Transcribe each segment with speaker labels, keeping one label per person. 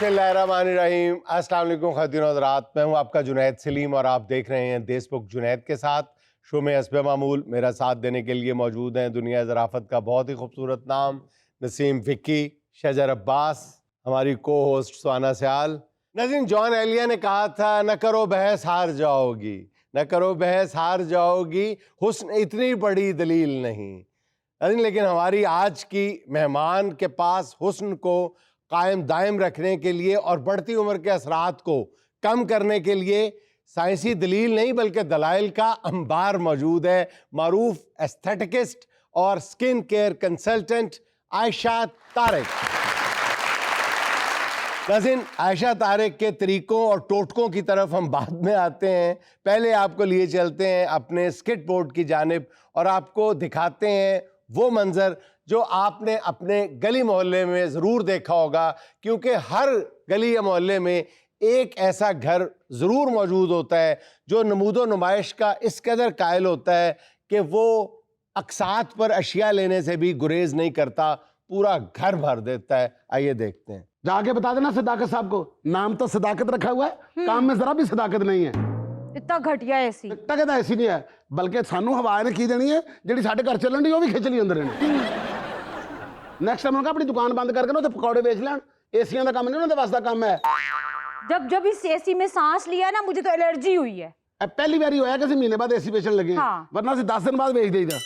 Speaker 1: बिस्मिल्लाहिर्रहमानिर्रहीम। अस्सलाम वालेकुम ख़वातीन और हज़रात, मैं हूं आपका जुनैद सलीम और आप देख रहे हैं देशमुख जुनैद के साथ। शो में हस्बे मामूल मेरा साथ देने के लिए मौजूद हैं दुनिया ज़राफ़त का बहुत ही खूबसूरत नाम नसीम फ़िक्की, शजर अब्बास, हमारी को होस्ट सुहाना सयाल। नज़ीम, जॉन एलिया ने कहा था न करो बहस हार जाओगी, न करो बहस हार जाओगी, हुस्न इतनी बड़ी दलील नहीं। लेकिन हमारी आज की मेहमान के पास हुस्न को कायम दायम रखने के लिए और बढ़ती उम्र के असरात को कम करने के लिए साइंसी दलील नहीं बल्कि दलाइल का अंबार मौजूद है। मारूफ एस्थेटिकिस्ट और skin care consultant Ayesha Tariq. नाज़रीन, आयशा तारिक के तरीकों और टोटकों की तरफ हम बाद में आते हैं। पहले आपको लिए चलते हैं अपने स्किट बोर्ड की जानिब और आपको दिखाते हैं वो मंजर जो आपने अपने गली मोहल्ले में ज़रूर देखा होगा, क्योंकि हर गली या मोहल्ले में एक ऐसा घर ज़रूर मौजूद होता है जो नमूदो नुमाइश का इस कदर कायल होता है कि वो अक्सात पर अशिया लेने से भी गुरेज नहीं करता, पूरा घर भर देता है। आइए देखते हैं।
Speaker 2: जाके बता देना सदाकत साहब को, नाम तो सदाकत रखा हुआ है, काम में जरा भी सदाकत नहीं है।
Speaker 3: इतना घटिया ऐसी
Speaker 2: टके ਤਾਂ ऐसी नहीं है, बल्कि सानू हवा ने की देनी है ਜਿਹੜੀ ਸਾਡੇ ਘਰ ਚੱਲਣ ਦੀ ਉਹ ਵੀ ਖਿੱਚ ਲਈ ਅੰਦਰ ਇਹਨੇ। ਨੈਕਸਟ ਟਾਈਮ ਆਪਣੀ ਦੁਕਾਨ ਬੰਦ ਕਰਕੇ ਨਾ ਉੱਥੇ ਪਕੌੜੇ ਵੇਚ ਲੈਣ। ਏਸੀਆਂ ਦਾ ਕੰਮ ਨਹੀਂ ਉਹਨਾਂ ਦੇ ਵਾਸਤੇ ਕੰਮ ਹੈ।
Speaker 3: जब इस एसी में सांस लिया ना, मुझे तो एलर्जी हुई है।
Speaker 2: ਪਹਿਲੀ ਵਾਰੀ ਹੋਇਆ ਕਿ ਅਸੀਂ ਮਹੀਨੇ ਬਾਅਦ ਏਸੀ ਵੇਚਣ ਲੱਗੇ, ਵਰਨਾ ਅਸੀਂ 10 ਦਿਨ ਬਾਅਦ ਵੇਚ ਦੇਈਦਾ।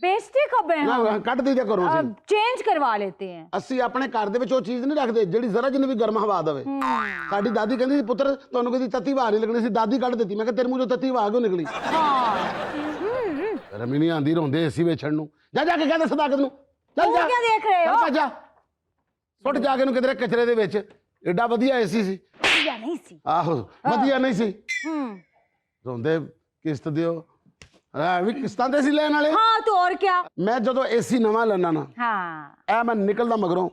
Speaker 3: बेचते कब हैं हम?
Speaker 2: ਕੱਢ ਦੇਈਦਾ ਘਰੋਂ ਅਸੀਂ।
Speaker 3: चेंज करवा लेते हैं।
Speaker 2: ਅਸੀਂ ਆਪਣੇ ਘਰ ਦੇ ਵਿੱਚ ਉਹ ਚੀਜ਼ ਨਹੀਂ ਰੱਖਦੇ ਜਿਹੜੀ ਜ਼ਰਾ ਜਿੰਨੀ ਵੀ ਗਰਮ ਹਵਾ ਦੇਵੇ। ਸਾਡੀ ਦਾਦੀ ਕਹਿੰਦੀ ਸੀ ਪੁੱਤਰ ਤੁਹਾਨੂੰ ਕਦੀ ਤੱਤੀ ਹਵਾ ਨਹੀਂ ਲੱਗਣੀ ਸੀ, ਦਾਦੀ ਕੱਢ ਦਿੱਤੀ। ਮੈਂ ਕਿਹਾ ਤੇਰੇ ਮੂੰਹ ਚੋਂ ਤੱਤੀ ਹਵਾ ਕਿਉਂ ਨਿਕਲੀ? ਰਮੀ ਨਹੀਂ ਆਂਦੀ ਰੋਂਦੇ ਏਸੀ ਵੇਚਣ ਨੂੰ। ਜਾ ਕੇ ਕਹਿੰਦੇ ਸਦਾਕਤ ਨੂੰ ਚੱਲ ਜਾ।
Speaker 3: क्या देख रहे हो?
Speaker 2: ਜਾ ਸੁੱਟ ਜਾ ਕੇ ਨੂੰ ਕਿਧਰੇ ਕਚਰੇ ਦੇ ਵਿੱਚ। ਐਡਾ ਵਧੀਆ ਏਸੀ ਸੀ।
Speaker 3: या नहीं सी।
Speaker 2: ਆਹੋ ਵਧੀਆ ਨਹੀਂ ਸੀ। ਰੋਂਦੇ ਕਿਸ਼ਤ ਦਿਓ। ਵੀ ਕਿਸ਼ਤਾਂ ਦੇ ਸੀ ਲੈਣ ਵਾਲੇ।
Speaker 3: हाँ तो और क्या।
Speaker 2: ਮੈਂ ਜਦੋਂ ਏਸੀ ਨਵਾਂ ਲੈਣਾ ਨਾ,
Speaker 3: हाँ
Speaker 2: ਮੈਂ ਨਿਕਲਦਾ ਮਗਰੋਂ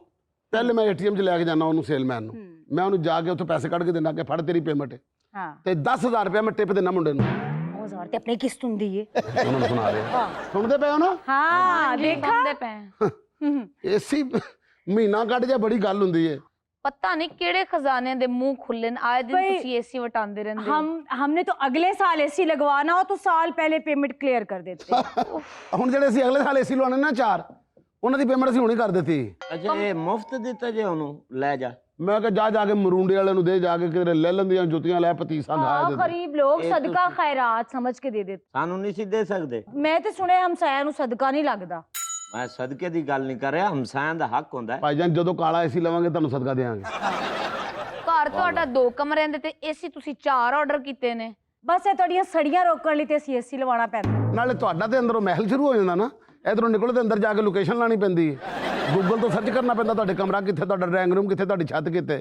Speaker 2: ਪਹਿਲੇ ਮੈਂ ਏਟੀਐਮ 'ਚ ਲੈ ਕੇ ਜਾਣਾ ਉਹਨੂੰ ਸੇਲਮੈਨ ਨੂੰ। ਮੈਂ ਉਹਨੂੰ ਜਾ ਕੇ ਉੱਥੋਂ ਪੈਸੇ ਕੱਢ ਕੇ ਦੇਣਾ ਕਿ ਫੜ ਤੇਰੀ ਪੇਮੈਂਟ
Speaker 3: हाँ
Speaker 2: ਤੇ 10,000 ਰੁਪਇਆ ਮੈਂ ਟਿਪ ਦੇਣਾ ਮੁੰਡੇ ਨੂੰ।
Speaker 3: औजार ते अपने किस्त हुंदी है।
Speaker 2: ਉਹਨਾਂ ਨੂੰ ਸੁਣਾ ਰਿਹਾ ਸੁਣਦੇ ਪਏ ਹੋ ਨਾ?
Speaker 3: हाँ देखा।
Speaker 2: ਏਸੀ ਮਹੀਨਾ ਕੱਢ ਜਾ ਬੜੀ ਗੱਲ ਹੁੰਦੀ ਹੈ।
Speaker 4: पता नहीं केड़े खजाने दे मुंह खुले आए दिन तुसी एसी वटांदे रहंदे।
Speaker 3: हमने तो अगले साल एसी लगवाना हो तो साल पहले पेमेंट क्लियर कर देते।
Speaker 2: ਹੁਣ ਜਿਹੜੇ ਅਸੀਂ ਅਗਲੇ ਸਾਲ ਏਸੀ ਲਵਾਉਣੇ ਨਾ 4, ਉਹਨਾਂ ਦੀ ਪੇਮੈਂਟ ਅਸੀਂ ਹੁਣੇ ਕਰ ਦਿੱਤੀ।
Speaker 5: ਅੱਛਾ, ਇਹ ਮੁਫਤ ਦਿੱਤਾ ਜੇ ਉਹਨੂੰ ਲੈ ਜਾ।
Speaker 2: ਮੈਂ ਕਿਹਾ ਜਾ ਕੇ ਮਰੂੰਡੇ ਵਾਲੇ ਨੂੰ ਦੇ, ਜਾ ਕੇ ਕਿਧਰੇ ਲੈ ਲੈਂਦੀਆਂ ਜੁੱਤੀਆਂ ਲੈ ਪਤੀਸਾ ਖਾਇਆ ਦੇ।
Speaker 3: गरीब लोग सदका खैरात समझ के दे देते।
Speaker 5: ਸਾਨੂੰ ਨਹੀਂ ਸੀ ਦੇ ਸਕਦੇ।
Speaker 3: मैं तो सुने हमसाया नु सदका नहीं लगदा।
Speaker 5: ਮੈਂ ਸਦਕੇ ਦੀ ਗੱਲ ਨਹੀਂ ਕਰ ਰਿਹਾ, ਹਮਸਾਇਆਂ ਦਾ ਹੱਕ ਹੁੰਦਾ ਹੈ।
Speaker 2: ਭਾਈ ਜਾਨ ਜਦੋਂ ਕਾਲਾ ਏਸੀ ਲਵਾਂਗੇ ਤੁਹਾਨੂੰ ਸਦਕਾ ਦੇਵਾਂਗੇ।
Speaker 4: घर ਤੁਹਾਡਾ 2 ਕਮਰਿਆਂ ਦੇ ਤੇ एसी ਤੁਸੀਂ 4 ਆਰਡਰ ਕੀਤੇ ਨੇ।
Speaker 3: बस ਇਹ ਤੁਹਾਡੀਆਂ ਸੜੀਆਂ ਰੋਕਣ ਲਈ ਤੇ ਅਸੀਂ ਏਸੀ ਲਵਾਉਣਾ ਪੈਂਦਾ।
Speaker 2: ਨਾਲੇ ਤੁਹਾਡਾ ਤੇ ਅੰਦਰੋਂ ਮਹਿਲ ਸ਼ੁਰੂ ਹੋ ਜਾਂਦਾ ਨਾ, ਇਧਰੋਂ ਨਿਕਲੋ ਤੇ ਅੰਦਰ ਜਾ ਕੇ ਲੋਕੇਸ਼ਨ ਲਾਣੀ ਪੈਂਦੀ ਹੈ। ਗੂਗਲ ਤੋਂ ਸਰਚ ਕਰਨਾ ਪੈਂਦਾ ਤੁਹਾਡੇ ਕਮਰਾ ਕਿੱਥੇ, ਤੁਹਾਡਾ ਡਰਾਇੰਗ ਰੂਮ ਕਿੱਥੇ, ਤੁਹਾਡੀ ਛੱਤ ਕਿੱਥੇ।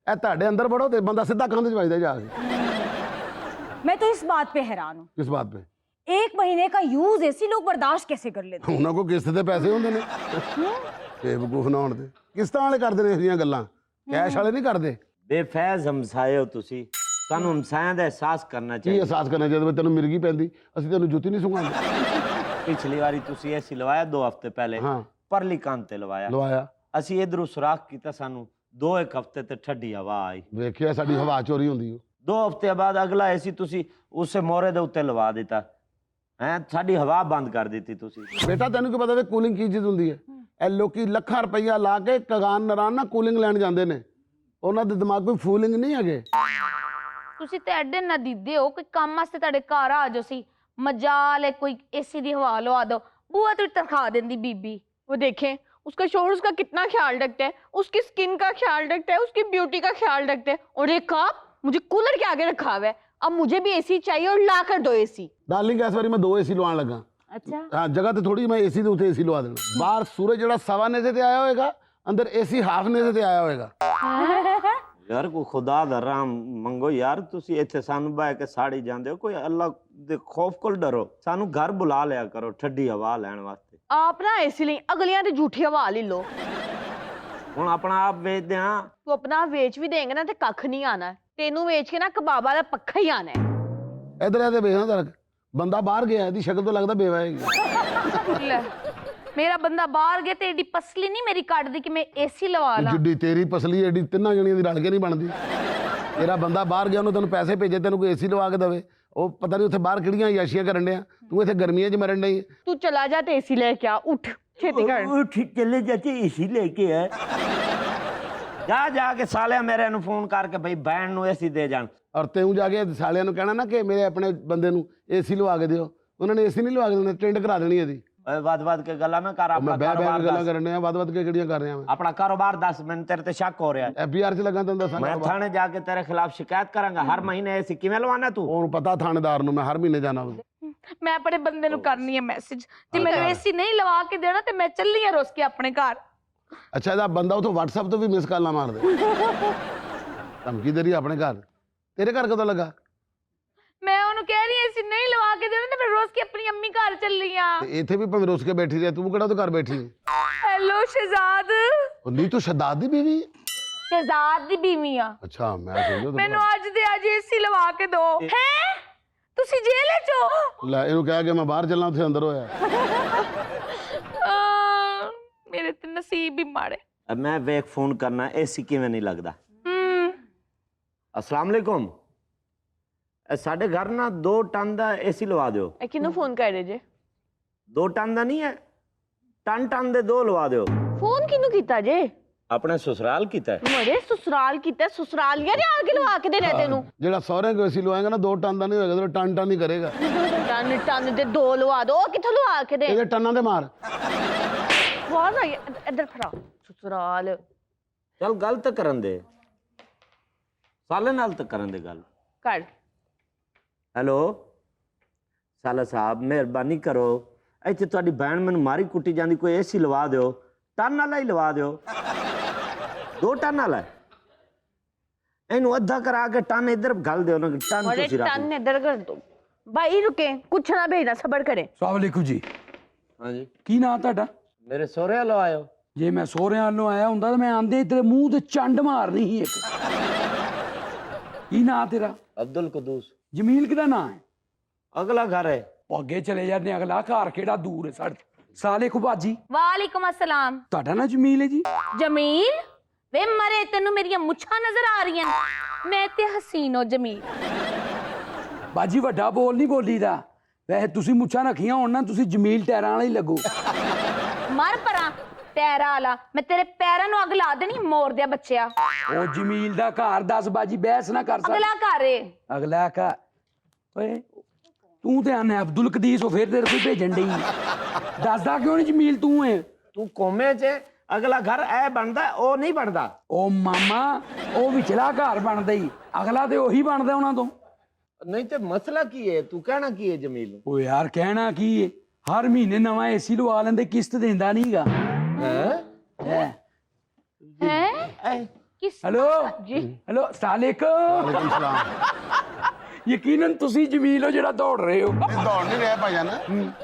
Speaker 2: ਇਹ ਤੁਹਾਡੇ ਅੰਦਰ ਵੜੋ ਤੇ ਬੰਦਾ ਸਿੱਧਾ ਕੰਧ 'ਚ ਵੱਜਦਾ ਜਾ ਕੇ।
Speaker 3: मैं तो इस बात पे हैरान हूँ,
Speaker 2: ਕਿਸ ਬਾਤ पे?
Speaker 3: 1 महीने का यूज एसी लोग बर्दाश्त कैसे कर लेते हैं?
Speaker 2: ਉਹਨਾਂ ਕੋਲ ਕਿਸ਼ਤ ਦੇ ਪੈਸੇ ਹੁੰਦੇ ਨੇ ਬੇਵਕੂਫ ਨਾ ਹੋਣ ਦੇ। ਕਿਸ਼ਤਾਂ ਵਾਲੇ ਕਰਦੇ ਨੇ ਇਹ ਜਿਹੀਆਂ ਗੱਲਾਂ, ਕੈਸ਼ ਵਾਲੇ ਨਹੀਂ ਕਰਦੇ।
Speaker 5: ਬੇਫੈਜ਼ ਹਮਸਾਏ ਹੋ ਤੁਸੀਂ, ਤੁਹਾਨੂੰ ਹਮਸਾਇਆਂ ਦਾ ਅਹਿਸਾਸ ਕਰਨਾ
Speaker 2: ਕੀ
Speaker 5: ਚਾਹੀਦਾ।
Speaker 2: ਅਹਿਸਾਸ ਕਰਨਾ ਜਦੋਂ ਤੈਨੂੰ ਮਿਰਗੀ ਪੈਂਦੀ ਅਸੀਂ ਤੈਨੂੰ ਜੁੱਤੀ ਨਹੀਂ ਸੁਣਾਉਂਦੇ।
Speaker 5: ਪਿਛਲੀ ਵਾਰੀ ਤੁਸੀਂ ਏਸੀ ਲਵਾਇਆ 2 ਹਫ਼ਤੇ ਪਹਿਲੇ,
Speaker 2: ਹਾਂ
Speaker 5: ਪਰਲੀ ਕੰਧ ਤੇ ਲਵਾਇਆ।
Speaker 2: ਲਵਾਇਆ,
Speaker 5: ਅਸੀਂ ਇਧਰੋਂ ਸੁਰਾਖ ਕੀਤਾ, ਸਾਨੂੰ 2-1 ਹਫ਼ਤੇ ਤੇ ਠੱਡੀ ਹਵਾ ਆਈ।
Speaker 2: ਵੇਖਿਆ ਸਾਡੀ ਹਵਾ ਚੋਰੀ ਹੁੰਦੀ।
Speaker 5: 2 ਹਫ਼ਤੇ ਬਾਅਦ ਅਗਲਾ ਏਸੀ ਤੁਸੀਂ ਉਸੇ ਮੋਰੇ ਦੇ ਉੱਤੇ ਲਵਾ ਦਿੱਤਾ ਹੈ, ਸਾਡੀ ਹਵਾ ਬੰਦ ਕਰ ਦਿੱਤੀ ਤੁਸੀਂ।
Speaker 2: ਬੇਟਾ ਤੈਨੂੰ ਕੀ ਪਤਾ ਵੇ ਕੂਲਿੰਗ ਕੀ ਚੀਜ਼ ਹੁੰਦੀ ਹੈ? ਇਹ ਲੋਕੀ ਲੱਖਾਂ ਰੁਪਈਆ ਲਾ ਕੇ ਕਗਾਨ ਨਰਾਨ ਨਾ ਕੂਲਿੰਗ ਲੈਣ ਜਾਂਦੇ ਨੇ, ਉਹਨਾਂ ਦੇ ਦਿਮਾਗ ਕੋਈ ਫੂਲਿੰਗ ਨਹੀਂ ਹੈਗੇ।
Speaker 4: ਤੁਸੀਂ ਤੇ ਐਡੇ ਨਦੀਦੇ ਹੋ ਕਿ ਕੰਮ ਵਾਸਤੇ ਤੁਹਾਡੇ ਘਰ ਆ ਜੋ ਸੀ मजाल है कोई एसी दी हवा लवा दो, बुआ तो तनखा देंदी बीबी।
Speaker 6: वो देखें उसका शोहर उसका कितना ख्याल रखता है, उसकी स्किन का ख्याल रखता है, उसकी ब्यूटी का ख्याल रखता है। और एक आप मुझे कूलर के आगे रखा हुआ है, अब मुझे भी एसी चाहिए और ला कर दो एसी।
Speaker 2: डार्लिंग इस बारी मैं 2 एसी लवान लगा।
Speaker 3: अच्छा
Speaker 2: हाँ जगह तो थोड़ी, मैं एसी ਦੇ ਉੱਤੇ एसी ਲਵਾ ਦੇਣਾ। ਬਾਹਰ ਸੂਰਜ ਜਿਹੜਾ 1.25 ਨੇਜ਼ੇ ਤੇ ਆਇਆ ਹੋਏਗਾ, ਅੰਦਰ एसी ਹਾਫ ਨੇਜ਼ੇ ਤੇ ਆਇਆ ਹੋਏਗਾ।
Speaker 5: ਯਾਰ ਕੋਈ ਖੁਦਾ ਦਾ ਰਾਮ ਮੰਗੋ ਯਾਰ, ਤੁਸੀਂ ਇੱਥੇ ਸਾਨੂੰ ਬਹਿ ਕੇ ਸਾੜੀ ਜਾਂਦੇ ਹੋ, ਕੋਈ ਅੱਲਾ ਦੇ ਖੌਫ ਕੋਲ ਡਰੋ। ਸਾਨੂੰ ਘਰ ਬੁਲਾ ਲਿਆ ਕਰੋ ਠੱਡੀ ਹਵਾ ਲੈਣ ਵਾਸਤੇ।
Speaker 6: आप ना एसी नहीं अगलियां ते झूठी हवा ले लो।
Speaker 5: ਹੁਣ ਆਪਣਾ ਆਪ ਵੇਚਦੇ ਹਾਂ।
Speaker 6: तू अपना वेच भी देंगे ना ते कख नहीं आना, तेनू वेच के ना कबाबा दा पक्का ही आना है।
Speaker 2: इधर आते बेहा तक बंदा बाहर गया, ਇਹਦੀ ਸ਼ਕਲ ਤੋਂ ਲੱਗਦਾ ਬੇਵਾ ਹੈਗੀ।
Speaker 4: मेरा बंदा बाहर गया ते एडी पसली नहीं मेरी कट दी कि मैं एसी लवा ला।
Speaker 2: ਜਿੱਡੀ ਤੇਰੀ ਪਸਲੀ ਐਡੀ ਤਿੰਨਾਂ ਜਣੀਆਂ ਦੀ ਰਲ ਕੇ ਨਹੀਂ ਬਣਦੀ। ਤੇਰਾ ਬੰਦਾ ਬਾਹਰ ਗਿਆ, ਉਹਨੂੰ ਤੈਨੂੰ ਪੈਸੇ ਭੇਜੇ, ਤੈਨੂੰ ਕੋਈ ਏਸੀ ਲਵਾ ਕੇ ਦੇਵੇ। ਉਹ ਪਤਾ ਨਹੀਂ ਉੱਥੇ ਬਾਹਰ ਕਿਹੜੀਆਂ ਯਾਸ਼ੀਆਂ ਕਰਨ ਡਿਆ, ਤੂੰ ਇੱਥੇ ਗਰਮੀਆਂ 'ਚ ਮਰਨ ਡਈ।
Speaker 6: तू चला जा तो एसी लेके आ, उठ छेती कर।
Speaker 5: उठ चले जाते एसी लेके है। जा के साले मेरे नु फोन करके भाई बहन नु एसी दे जान।
Speaker 2: ਔਰ ਤੈਨੂੰ ਜਾ ਕੇ ਸਾਲਿਆਂ ਨੂੰ ਕਹਿਣਾ ਨਾ ਕਿ ਮੇਰੇ ਆਪਣੇ ਬੰਦੇ ਨੂੰ ਏਸੀ ਲਵਾ ਕੇ ਦਿਓ। ਉਹਨਾਂ ਨੇ ਏਸੀ ਨਹੀਂ ਲਵਾ ਕੇ ਦੇਣਾ, ਟ੍ਰੈਂਡ ਕਰਾ ਦੇਣੀ ਇਹਦੀ।
Speaker 5: ਵੱਧ ਕੇ ਗੱਲਾਂ ਮੈਂ ਕਰ,
Speaker 2: ਮੈਂ
Speaker 5: ਆਪਣਾ
Speaker 2: ਬਹਿ
Speaker 5: ਕਾਰੋਬਾਰ
Speaker 2: ਗੱਲਾਂ
Speaker 5: ਦੱਸ,
Speaker 2: ਕਰਨ ਡਿਆ, ਵੱਧ ਕੇ ਕਿਹੜੀਆਂ ਕਰ ਰਿਹਾ ਮੈਂ।
Speaker 5: ਆਪਣਾ ਕਾਰੋਬਾਰ ਦੱਸ, ਮੈਨੂੰ ਤੇਰੇ ਤੇ ਸ਼ੱਕ ਹੋ ਰਿਹਾ ਹੈ।
Speaker 2: ਐਫਬੀਆਰ 'ਚ ਲੱਗਾ ਤੈਨੂੰ ਦੱਸਾਂ।
Speaker 5: ਮੈਂ ਥਾਣੇ ਜਾ ਕੇ ਤੇਰੇ ਖਿਲਾਫ ਸ਼ਿਕਾਇਤ ਕਰਾਂਗਾ। ਹਰ ਮਹੀਨੇ ਏਸੀ ਕਿਵੇਂ ਲਵਾਣਾ ਤੂੰ?
Speaker 2: ਉਹਨੂੰ ਪਤਾ ਥਾਣੇਦਾਰ ਨੂੰ ਮੈਂ ਹਰ ਮਹੀਨੇ ਜਾਣਾ।
Speaker 4: मैं अपने बंदे नु करनी है मैसेज जे मैं एसी नहीं लवा के देना ते मैं चलनी है रोज के अपने घर।
Speaker 2: ਅੱਛਾ, ਇਹਦਾ ਬੰਦਾ ਉਥੋਂ WhatsApp ਤੋਂ ਵੀ ਮਿਸ ਕਾਲਾਂ ਮਾਰ ਦੇ। ਧਮਕੀ ਦੇ ਰਹੀ ਆਪਣੇ ਘਰ। ਤੇਰੇ ਘਰ ਕਦੋਂ ਲੱਗਾ?
Speaker 4: मैं ओनु कह रही एसी नहीं लवा के देना ते मैं रोज के अपनी अम्मी घर चलनी
Speaker 2: ਤੇ
Speaker 4: हां।
Speaker 2: ਇੱਥੇ ਵੀ ਭਾਵੇਂ ਰੁੱਸ ਕੇ ਬੈਠੀ ਰਹੇ, ਤੂੰ ਕਿਹੜਾ ਉਹਦੇ ਘਰ ਬੈਠੀ ਹੈ?
Speaker 4: हेलो शहजाद,
Speaker 2: ਨਹੀਂ ਤੂੰ ਸ਼ਦਾਦ ਦੀ ਬੀਵੀ?
Speaker 4: शहजाद दी बीवी हां।
Speaker 2: ਅੱਛਾ, ਮੈਂ ਸਮਝਿਆ
Speaker 4: मैनू आज दे आज एसी लवा के दो। हैं तुसी जेल च हो?
Speaker 2: ਲੈ ਇਹਨੂੰ ਕਹਿ ਕੇ ਮੈਂ ਬਾਹਰ ਚੱਲਾਂ, ਉੱਥੇ ਅੰਦਰ ਹੋਇਆ।
Speaker 4: मेरे ते नसीब ही माड़े।
Speaker 5: मैं वेख फोन करना, एसी किवें नहीं लगदा। अस्सलाम वालेकुम, साडे घर ना 2 टन दा एसी लवा दियो।
Speaker 6: ए किनु फोन कर रहे जे?
Speaker 5: 2 टन दा नहीं है, टन दे 2 लवा दियो।
Speaker 6: फोन किनु कीता जे?
Speaker 5: अपने ससुराल कीता है।
Speaker 6: मरे ससुराल कीता, ससुराल यार आके लवा के देना तेनू।
Speaker 2: ਜਿਹੜਾ ਸਹੁਰੇ ਕੋਲ ਏਸੀ ਲਵਾਏਗਾ ਨਾ 2 ਟਨ ਦਾ ਨਹੀਂ ਹੋਏਗਾ, ਤੇ ਟਨ ਟਨ ਹੀ ਕਰੇਗਾ।
Speaker 6: टन टन दे 2 लवा दो, किथों लवा के दे?
Speaker 2: ਇਹਦੇ ਟਨਾਂ ਦੇ ਮਾਰ।
Speaker 6: आवाज आई इधर फड़ा ससुराल।
Speaker 5: चल गल तो करन दे, साले नाल तो करन दे गल।
Speaker 6: कर
Speaker 5: हेलो साला साहब, मेहरबानी करो, ਇੱਥੇ ਤੁਹਾਡੀ ਭੈਣ ਮੈਨੂੰ ਮਾਰੀ ਕੁੱਟੀ ਜਾਂਦੀ, ਕੋਈ ਏਸੀ ਲਵਾ ਦਿਓ। ਟਨ ਵਾਲਾ ਹੀ ਲਵਾ ਦਿਓ, 2 ਟਨ ਵਾਲਾ। ਇਹਨੂੰ ਅੱਧਾ ਕਰਾ ਕੇ ਟਨ ਇੱਧਰ ਗਲ ਦਿਓ ਨਾ, ਟਨ
Speaker 6: मरे
Speaker 5: ਤੁਸੀਂ ਰੱਖ
Speaker 6: टन
Speaker 5: ਲਓ।
Speaker 6: इधर कर दो भाई, रुके कुछ ना भेजना, सबर करें।
Speaker 7: ਸਲਾਮ ਅਲੈਕੁਮ ਜੀ।
Speaker 5: ਹਾਂਜੀ,
Speaker 7: ਕੀ ਨਾਂ ਤੁਹਾਡਾ?
Speaker 5: ਮੇਰੇ ਸਹੁਰੇ ਵੱਲੋਂ ਆਇਓ।
Speaker 7: ਜੇ ਮੈਂ ਸਹੁਰਿਆਂ ਵੱਲੋਂ ਆਇਆ ਹੁੰਦਾ ਤਾਂ ਮੈਂ ਆਂਦੇ ਤੇਰੇ ਮੂੰਹ ਤੇ ਚੰਡ ਮਾਰਨੀ ਸੀ ਇੱਕ। ਕੀ ਨਾਂ ਤੇਰਾ?
Speaker 5: ਅਬਦੁਲ ਕਦੂਸ।
Speaker 7: ਜਮੀਲ ਕਿਹਦਾ ਨਾਂ ਹੈ?
Speaker 5: ਅਗਲਾ ਘਰ ਹੈ।
Speaker 7: ਉਹ ਅੱਗੇ ਚਲੇ ਜਾਂਦੇ, ਅਗਲਾ ਘਰ ਕਿਹੜਾ ਦੂਰ ਹੈ ਸਾਡੇ। ਸਾਲੇ ਖੁਬਾਜੀ,
Speaker 4: वालेकुम अस्सलाम।
Speaker 7: ਤੁਹਾਡਾ ਨਾਂ ਜਮੀਲ ਹੈ ਜੀ?
Speaker 4: जमील वे मरे तेनू मेरी मुछां नजर आ रही हैं? मैं ते हसीन हो जमील।
Speaker 7: ਬਾਜੀ ਵੱਡਾ ਬੋਲ ਨਹੀਂ ਬੋਲੀਦਾ। ਵੈਸੇ ਤੁਸੀਂ ਮੁੱਛਾਂ ਰੱਖੀਆਂ ਹੋਣ ਨਾ, ਤੁਸੀਂ ਜਮੀਲ ਟੈਰਾਂ ਵਾਲਾ ਹੀ ਲੱਗੋ।
Speaker 4: मर परा पैरा आला, मैं तेरे पैरां नु अग ला देनी मोर दिया बच्चिया।
Speaker 7: ਉਹ ਜਮੀਲ ਦਾ ਘਰ ਦੱਸ ਬਾਜੀ, ਬਹਿਸ ਨਾ ਕਰ ਸਕਦਾ।
Speaker 4: अगला घर है।
Speaker 7: ਅਗਲਾ ਘਰ ਓਏ ਤੂੰ ਤੇ ਆਨੇ ਅਬਦੁਲ ਕਦੀਸ, ਉਹ ਫਿਰ ਤੇਰੇ ਕੋਈ ਭੇਜਣ ਡਈ। ਦੱਸਦਾ ਕਿਉਂ ਨਹੀਂ ਜਮੀਲ ਤੂੰ ਹੈ?
Speaker 5: ਤੂੰ ਕੋਮੇ 'ਚ ਅਗਲਾ ਘਰ ਐ ਬਣਦਾ, ਉਹ ਨਹੀਂ ਬਣਦਾ।
Speaker 7: ਉਹ ਮਾਮਾ, ਉਹ ਵਿਚਲਾ ਘਰ ਬਣਦਾ ਹੀ, ਅਗਲਾ ਤੇ ਉਹੀ ਬਣਦਾ ਉਹਨਾਂ ਤੋਂ।
Speaker 5: ਨਹੀਂ ਤੇ ਮਸਲਾ ਕੀ ਹੈ? ਤੂੰ ਕਹਿਣਾ ਕੀ ਹੈ ਜਮੀਲ ਨੂੰ?
Speaker 7: ਓ ਯਾਰ ਕਹਿਣਾ ਕੀ ਏ, ਹਰ ਮਹੀਨੇ ਨਵਾਂ ਏਸੀ ਲਵਾ ਲੈਂਦੇ, ਕਿਸ਼ਤ ਦਿੰਦਾ ਨਹੀਂਗਾ।
Speaker 5: ਹੈ
Speaker 4: हैं किस
Speaker 7: ਹੈਲੋ ਜੀ, ਹੈਲੋ ਸਲਾਮੁਅਲੈਕੁਮ।
Speaker 2: ਵਾਲੇਕੁਮ ਸਲਾਮ।
Speaker 7: ਯਕੀਨਨ ਤੁਸੀਂ ਜਮੀਲ ਹੋ ਜਿਹੜਾ ਦੌੜ ਰਹੇ ਹੋ।
Speaker 2: ਇਹ ਦੌੜ ਨਹੀਂ ਰਿਹਾ ਭਾਈਜਾਨ।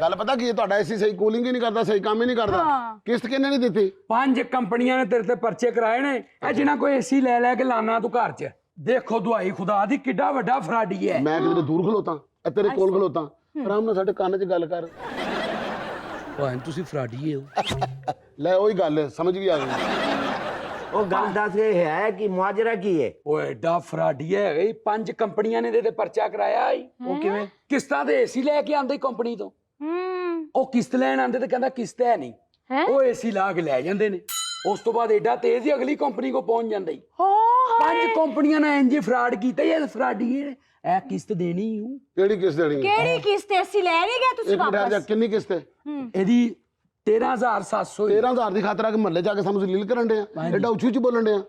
Speaker 2: ਗੱਲ ਪਤਾ ਕੀ ਹੈ, ਤੁਹਾਡਾ ਏਸੀ ਸਹੀ ਕੂਲਿੰਗ ਹੀ ਨਹੀਂ ਕਰਦਾ, ਸਹੀ ਕੰਮ ਹੀ ਨਹੀਂ ਕਰਦਾ। ਕਿਸ਼ਤ ਕਿੰਨੇ ਨਹੀਂ ਦਿੱਤੀ?
Speaker 7: 5 ਕੰਪਨੀਆਂ ਨੇ ਤੇਰੇ ਤੇ ਪਰਚੇ ਕਰਾਏ ਨੇ, ਇਹ ਜਿਨ੍ਹਾਂ ਕੋਈ ਏਸੀ ਲੈ ਕੇ ਲਾਣਾ ਤੂੰ ਘਰ 'ਚ। ਦੇਖੋ ਦੁਆਈ ਖੁਦਾ ਦੀ, ਕਿੱਡਾ ਵੱਡਾ ਫਰਾਡੀ ਹੈ।
Speaker 2: ਮੈਂ ਕਿਤੇ ਦੂਰ ਖਲੋਤਾ, ਇਹ ਤੇਰੇ ਕੋਲ ਖਲੋਤਾ, ਆਰਾਮ ਨਾਲ ਸਾਡੇ ਕੰਨ 'ਚ ਗੱਲ ਕਰ।
Speaker 7: ਭਾਵੇਂ ਤੁਸੀਂ ਫਰਾਡੀ ਹੋ।
Speaker 2: ਲੈ ਉਹੀ ਗੱਲ ਹੈ, ਸਮਝ ਵੀ ਆ ਗਈ।
Speaker 5: ਉਹ ਗੱਲ ਦੱਸ ਇਹ ਹੈ ਕਿ ਮੁਆਜਰਾ ਕੀ ਹੈ?
Speaker 7: ਓਏ ਐਡਾ ਫਰਾਡੀ ਹੈਗਾ ਹੀ, 5 ਕੰਪਨੀਆਂ ਨੇ ਇਹਦੇ ਤੇ ਪਰਚਾ ਕਰਾਇਆ ਈ।
Speaker 5: ਉਹ ਕਿਵੇਂ?
Speaker 7: ਕਿਸ਼ਤਾਂ ਤੇ ਏਸੀ ਲੈ ਕੇ ਆਂਦੇ ਕੰਪਨੀ ਤੋਂ। ਉਹ ਕਿਸ਼ਤ ਲੈਣ ਆਂਦੇ ਤੇ ਕਹਿੰਦਾ ਕਿਸ਼ਤ ਹੈ ਨਹੀਂ, ਉਹ ਏਸੀ ਲਾ ਕੇ ਲੈ ਜਾਂਦੇ ਨੇ। ਉਸ ਤੋਂ ਬਾਅਦ ਐਡਾ ਤੇਜ਼ ਹੀ ਅਗਲੀ ਕੰਪਨੀ ਕੋ ਪਹੁੰਚ ਜਾਂਦਾ ਈ। 5 ਕੰਪਨੀਆਂ ਨੇ ਇੰਜ ਫਰਾਡ ਕੀਤਾ, ਇਹ ਫਰਾਡੀ ਹੈ। ਇਹ ਕਿਸ਼ਤ ਦੇਣੀ ਹੂੰ।
Speaker 2: ਕਿਹੜੀ ਕਿਸ਼ਤ ਦੇਣੀ ਹੈ?
Speaker 3: ਕਿਹੜੀ ਕਿਸ਼ਤ ਐਸੀ ਲੈ ਨਹੀਂ ਗਏ ਤੁਸੀਂ
Speaker 2: ਇੱਕ ਮਿੰਟ ਠਹਿਰ ਜਾ,
Speaker 3: ਵਾਪਸ?
Speaker 2: ਕਿੰਨੀ ਕਿਸ਼ਤ ਹੈ?
Speaker 7: ਇਹਦੀ 13,700
Speaker 2: 13,000 ਦੀ ਖਾਤਰ ਆ ਕੇ ਮਹੱਲੇ ਜਾ ਕੇ ਸਾਨੂੰ ਜ਼ਲੀਲ ਕਰਨ ਦੇ ਆ, ਐਡਾ ਉੱਚੀ ਉੱਚੀ ਬੋਲਣ ਦੇ ਆ।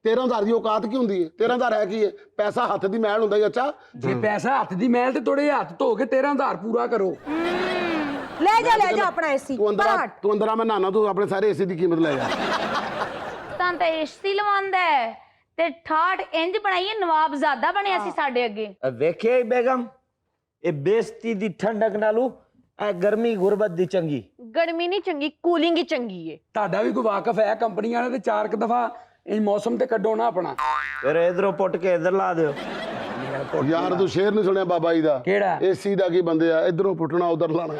Speaker 2: 13,000 ਦੀ ਔਕਾਤ ਕੀ ਹੁੰਦੀ ਹੈ? 13,000 ਹੈ ਕੀ ਹੈ? ਪੈਸਾ ਹੱਥ ਦੀ ਮੈਲ ਹੁੰਦਾ ਹੀ। ਅੱਛਾ,
Speaker 7: ਜੇ ਪੈਸਾ ਹੱਥ ਦੀ ਮੈਲ ਤੇ ਥੋੜੇ ਹੱਥ ਧੋ ਕੇ 13,000 ਪੂਰਾ ਕਰੋ।
Speaker 3: ਲੈ ਜਾ ਆਪਣਾ ਐਸੀ
Speaker 2: ਤੂੰ ਅੰਦਰ ਆ, ਮੈਂ ਨਾਨਾ, ਤੂੰ ਆਪਣੇ ਸਾਰੇ ਏਸੀ ਦੀ ਕੀਮਤ ਲੈ ਜਾ।
Speaker 4: ਤਾਂ ਤਾਂ ਏਸੀ ਲਵਾਂਦਾ ਹੈ ਤੇ ਠਾਠ ਇੰਜ ਬਣਾਈਏ ਨਵਾਬਜ਼ਾਦਾ ਬਣਿਆ ਸੀ ਸਾਡੇ ਅੱਗੇ।
Speaker 5: ਵੇਖਿਆ ਹੀ ਬੇਗਮ, ਇਹ ਬੇਇੱਜ਼ਤੀ ਦੀ ਠੰਡਕ ਨਾਲੋਂ ਇਹ ਗਰਮੀ ਗੁਰਬਤ ਦੀ ਚੰਗੀ।
Speaker 6: गर्मी नहीं चंगी, कूलिंग ही चंगी है।
Speaker 7: ਤੁਹਾਡਾ ਵੀ ਕੋਈ ਵਾਕਫ ਹੈ ਕੰਪਨੀਆਂ ਨੇ ਤੇ 4 ਦਫਾ ਇਹ ਮੌਸਮ ਤੇ ਕੱਢੋ ਨਾ ਆਪਣਾ।
Speaker 5: ਫਿਰ ਇਧਰੋਂ ਪੁੱਟ ਕੇ ਇਧਰ ਲਾ ਦਿਓ।
Speaker 2: ਯਾਰ ਤੂੰ ਸ਼ੇਰ ਨਹੀਂ ਸੁਣਿਆ ਬਾਬਾ ਜੀ ਦਾ?
Speaker 7: ਕਿਹੜਾ?
Speaker 2: ਏਸੀ ਦਾ ਕੀ ਬੰਦੇ ਆ, ਇਧਰੋਂ ਪੁੱਟਣਾ ਉਧਰ ਲਾਣਾ।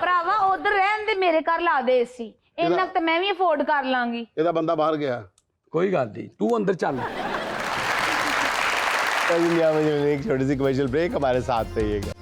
Speaker 4: ਭਰਾਵਾ ਉਹ ਉਧਰ ਰਹਿਣ ਦੇ, ਮੇਰੇ ਘਰ ਲਾ ਦੇ ਏਸੀ, ਇੰਨਾ ਕੁ ਤਾਂ ਮੈਂ ਵੀ ਅਫੋਰਡ ਕਰ ਲਾਂਗੀ।
Speaker 2: ਇਹਦਾ ਬੰਦਾ ਬਾਹਰ ਗਿਆ।
Speaker 7: कोई गल नहीं, तू अंदर चल।
Speaker 1: दुनिया में एक छोटी सी कमर्शियल ब्रेक, हमारे साथ रहिएगा।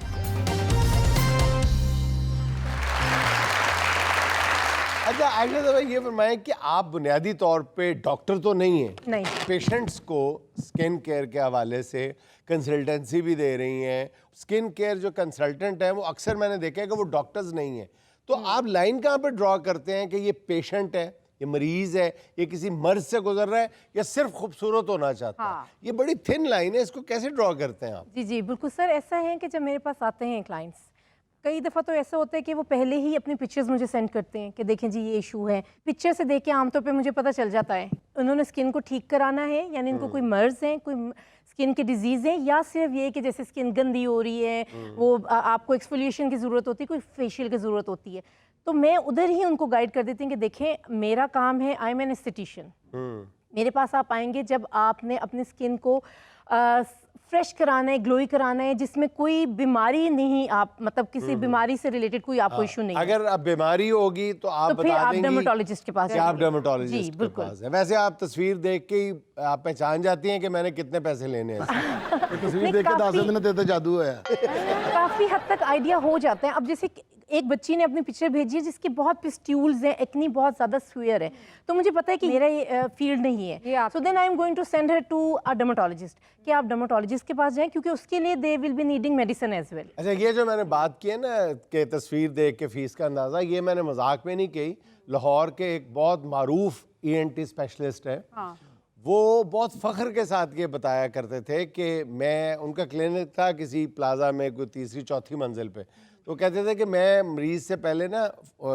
Speaker 1: अच्छा आयशा साहब ये फरमाएं कि आप बुनियादी तौर पे डॉक्टर तो नहीं हैं,
Speaker 3: नहीं।
Speaker 1: पेशेंट्स को स्किन केयर के हवाले से कंसल्टेंसी भी दे रही हैं। स्किन केयर जो कंसल्टेंट हैं वो अक्सर मैंने देखा है कि वो डॉक्टर्स नहीं हैं, तो आप लाइन कहाँ पे ड्रॉ करते हैं कि ये पेशेंट है, ये मरीज है, ये किसी मर्ज से गुजर रहा है या सिर्फ खूबसूरत होना चाहता है? ये बड़ी थिन लाइन है, इसको कैसे ड्रॉ करते हैं आप?
Speaker 8: जी जी बिल्कुल सर, ऐसा है कि जब मेरे पास आते हैं क्लाइंट्स, कई दफ़ा तो ऐसा होता है कि वो पहले ही अपनी पिक्चर्स मुझे सेंड करते हैं कि देखें जी ये इशू है। पिक्चर से देख के आमतौर पे मुझे पता चल जाता है उन्होंने स्किन को ठीक कराना है, यानी इनको कोई मर्ज है, कोई स्किन की डिजीज़ है, या सिर्फ ये कि जैसे स्किन गंदी हो रही है, वो आपको एक्सफोलिएशन की ज़रूरत होती है, कोई फेशियल की ज़रूरत होती है। तो मैं उधर ही उनको गाइड कर देती हूँ कि देखें मेरा काम है, आई एम एन एस्थेटिशियन। मेरे पास आप आएंगे जब आपने अपनी स्किन को फ्रेश कराना है, ग्लोई कराना है, जिसमें कोई बीमारी नहीं, आप मतलब किसी बीमारी से रिलेटेड कोई आपको इशू नहीं है।
Speaker 1: अगर अब बीमारी होगी तो आप
Speaker 8: तो फिर
Speaker 1: बता
Speaker 8: आप
Speaker 1: देंगी
Speaker 8: डर्मेटोलॉजिस्ट के पास
Speaker 1: कि आप
Speaker 8: जाएंगे।
Speaker 1: डर्मेटोलॉजिस्ट
Speaker 8: जी,
Speaker 1: के
Speaker 8: बिल्कुल।
Speaker 1: पास है। वैसे आप तस्वीर देख के ही आप पहचान जाती हैं कि मैंने कितने पैसे लेने हैं।
Speaker 2: तस्वीर देख के दस दिन तेरे ते जादू है।
Speaker 8: काफ़ी हद तक आइडिया हो जाता है। अब जैसे एक बच्ची ने अपनी पिक्चर भेजी है जिसके बहुत पिस्ट्यूल्स हैं, एक्नी बहुत ज़्यादा स्वेयर है, तो मुझे पता है कि मेरा ये फील्ड नहीं है, so then I am going to send her to a dermatologist कि आप डर्मेटोलॉजिस्ट के पास जाएं, क्योंकि उसके लिए they will be needing medicine as well.
Speaker 1: अच्छा ये जो मैंने बात की है ना कि तस्वीर देख के फीस का अंदाज़ा, ये मैंने मजाक में नहीं कही। लाहौर के एक बहुत मारूफ ENT स्पेशलिस्ट है, वो बहुत फ़ख्र के साथ ये बताया करते थे कि मैं, उनका क्लिनिक था किसी प्लाजा में कोई तीसरी चौथी मंजिल पे, तो कहते थे कि मैं मरीज़ से पहले ना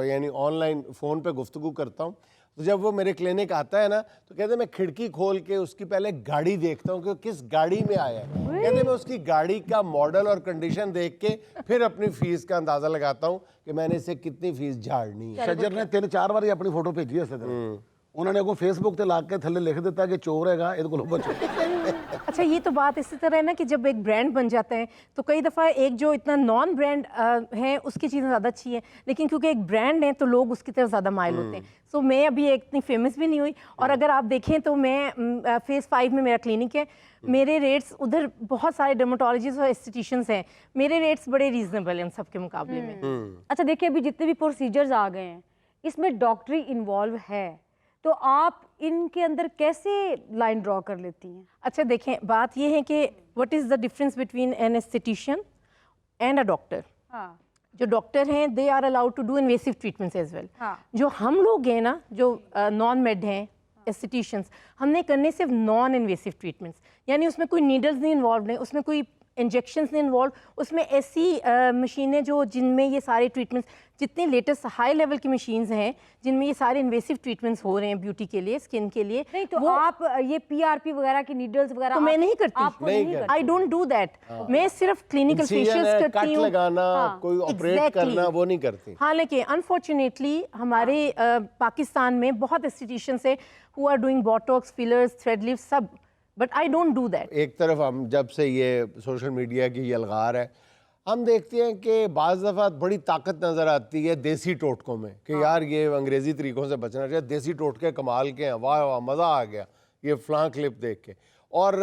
Speaker 1: यानी ऑनलाइन फ़ोन पे गुफ्तगू करता हूँ, तो जब वो मेरे क्लिनिक आता है ना तो कहते मैं खिड़की खोल के उसकी पहले गाड़ी देखता हूँ कि किस गाड़ी में आया है। कहते मैं उसकी गाड़ी का मॉडल और कंडीशन देख के फिर अपनी फ़ीस का अंदाज़ा लगाता हूँ कि मैंने इसे कितनी फ़ीस झाड़नी है।
Speaker 2: शजर ने 3-4 बार अपनी फोटो भेजी है, उन्होंने को फेसबुक ते ला के थल्ले लिख देता कि चोर हैगा, इहदे कोलों बचो।
Speaker 8: अच्छा ये तो बात इसी तरह है ना कि जब एक ब्रांड बन जाता है तो कई दफ़ा एक जो इतना नॉन ब्रांड है उसकी चीज़ें ज़्यादा अच्छी हैं, लेकिन क्योंकि एक ब्रांड है तो लोग उसकी तरफ ज़्यादा माइल होते हैं। सो मैं अभी इतनी फेमस भी नहीं हुई, और अगर आप देखें तो मैं फेज़ 5 में मेरा क्लिनिक है, मेरे रेट्स उधर बहुत सारे डर्मेटोलॉजिस्ट और एस्थेटिशियंस हैं, मेरे रेट्स बड़े रीजनेबल हैं उन सब के मुकाबले में।
Speaker 3: अच्छा देखिए अभी जितने भी प्रोसीजर्स आ गए हैं इसमें डॉक्टरी इन्वॉल्व है, तो आप इनके अंदर कैसे लाइन ड्रॉ कर लेती हैं?
Speaker 8: अच्छा देखें बात ये है कि what is the difference between an aesthetician and a doctor. जो डॉक्टर हैं they are allowed to do invasive treatments as well. जो हम लोग हैं ना जो नॉन मेड हैं एस्थेटिशियंस, हमने करने सिर्फ नॉन इन्वेसिव ट्रीटमेंट्स, यानी उसमें कोई नीडल्स नहीं इन्वॉल्व है, उसमें कोई इंजेक्शंस नहीं इन्वॉल्व, उसमें ऐसी मशीनें जो जिनमें ये सारे ट्रीटमेंट्स, जितने लेटेस्ट हाई लेवल की मशीन्स हैं जिनमें ये सारे इन्वेसिव ट्रीटमेंट्स हो रहे हैं ब्यूटी के लिए, स्किन के लिए।
Speaker 3: नहीं तो आप ये PRP वगैरह की नीडल्स वगैरह
Speaker 8: तो मैं नहीं करती, आई डोंट डू दैट। मैं सिर्फ क्लिनिकल फेशियल्स करती हूँ,
Speaker 1: लगाना, कोई ऑपरेट करना वो नहीं करती।
Speaker 8: हालांकि अनफॉर्चुनेटली हमारे पाकिस्तान में बहुत एस्थेटिशियंस है who are doing Botox, fillers, thread lift सब, but I don't do that.
Speaker 1: एक तरफ हम जब से ये सोशल मीडिया की यलगार है, हम देखते हैं कि बाज़ दफ़ा बड़ी ताकत नज़र आती है देसी टोटकों में कि यार ये अंग्रेज़ी तरीक़ों से बचना चाहिए, देसी टोटके कमाल के हैं, वाह वाह मज़ा आ गया ये फ़लाँ क्लिप देख के। और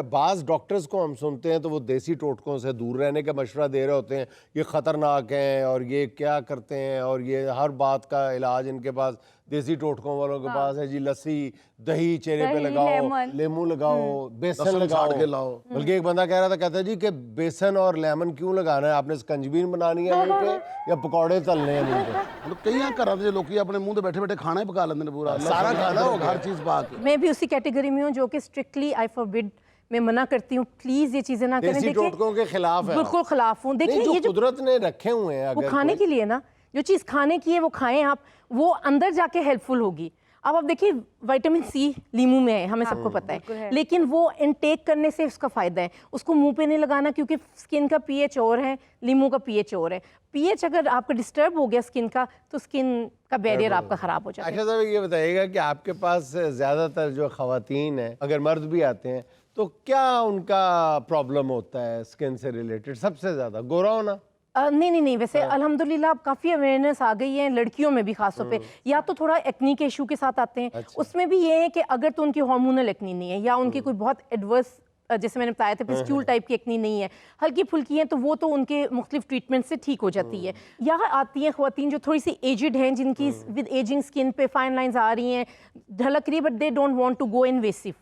Speaker 1: बाज़ डॉक्टर्स को हम सुनते हैं तो वो देसी टोटकों से दूर रहने का मशवरा दे रहे होते हैं, ये ख़तरनाक हैं और ये क्या करते हैं और ये हर बात का इलाज इनके पास देसी टोटकों वालों के पास है जी, लस्सी दही चेहरे पे लगाओ, लेमू लगाओ, बेसन लगाओ। बल्कि एक बंदा कह रहा था, कहता है जी कि बेसन और लेमन क्यों लगाना है, आपने स्कंजबीन बनानी है मुंह पे या पकौड़े तलने हैं मुंह पे?
Speaker 2: मतलब कई घरों के लोग अपने मुंह ते बैठे बैठे खाना ही पका लेंगे पूरा,
Speaker 1: सारा खाना होगा,
Speaker 2: हर चीज़ पा के।
Speaker 8: मैं भी उसी कैटेगरी में हूँ जो कि स्ट्रिक्टली आई फॉरबिड, मैं मना करती हूँ, प्लीज ये चीजें ना करें।
Speaker 1: देसी टोटकों के खिलाफ है,
Speaker 8: बिल्कुल खिलाफ हूँ। देखिए ये जो
Speaker 1: कुदरत ने रखे हुए हैं,
Speaker 8: वो खाने के लिए ना, जो चीज खाने की है वो खाएं आप, वो अंदर जाके हेल्पफुल होगी। अब आप देखिए विटामिन सी लीमू में है, हमें सबको पता है, लेकिन वो इनटेक करने से उसका फायदा है, उसको मुंह पे नहीं लगाना, क्योंकि स्किन का पीएच और है, लीमू का पीएच और है। पीएच अगर आपका डिस्टर्ब हो गया स्किन का तो स्किन का बैरियर आपका खराब हो जाता है।
Speaker 1: अच्छा साहब ये बताइएगा कि आपके पास ज़्यादातर जो ख़वातीन हैं, अगर मर्द भी आते हैं तो क्या उनका प्रॉब्लम होता है स्किन से रिलेटेड? सबसे ज़्यादा गोरा होना,
Speaker 8: नहीं वैसे अल्हम्दुलिल्लाह अब काफ़ी अवेयरनेस आ गई है लड़कियों में भी खास तौर पे। या तो थोड़ा एक्नी के इशू के साथ आते हैं, उसमें भी ये है कि अगर तो उनकी हार्मोनल एक्नी नहीं है या उनकी कोई बहुत एडवर्स जैसे मैंने बताया था पिस्ट्यूल टाइप की एक्नी नहीं है, हल्की फुल्की हैं, तो वो तो उनके मुख्तलिफ ट्रीटमेंट से ठीक हो जाती है। यहाँ आती हैं ख्वातीन जो थोड़ी सी एजड हैं, जिनकी विद एजिंग स्किन पे फाइन लाइंस आ रही हैं, ढलक रही है, but they don't want to go invasive.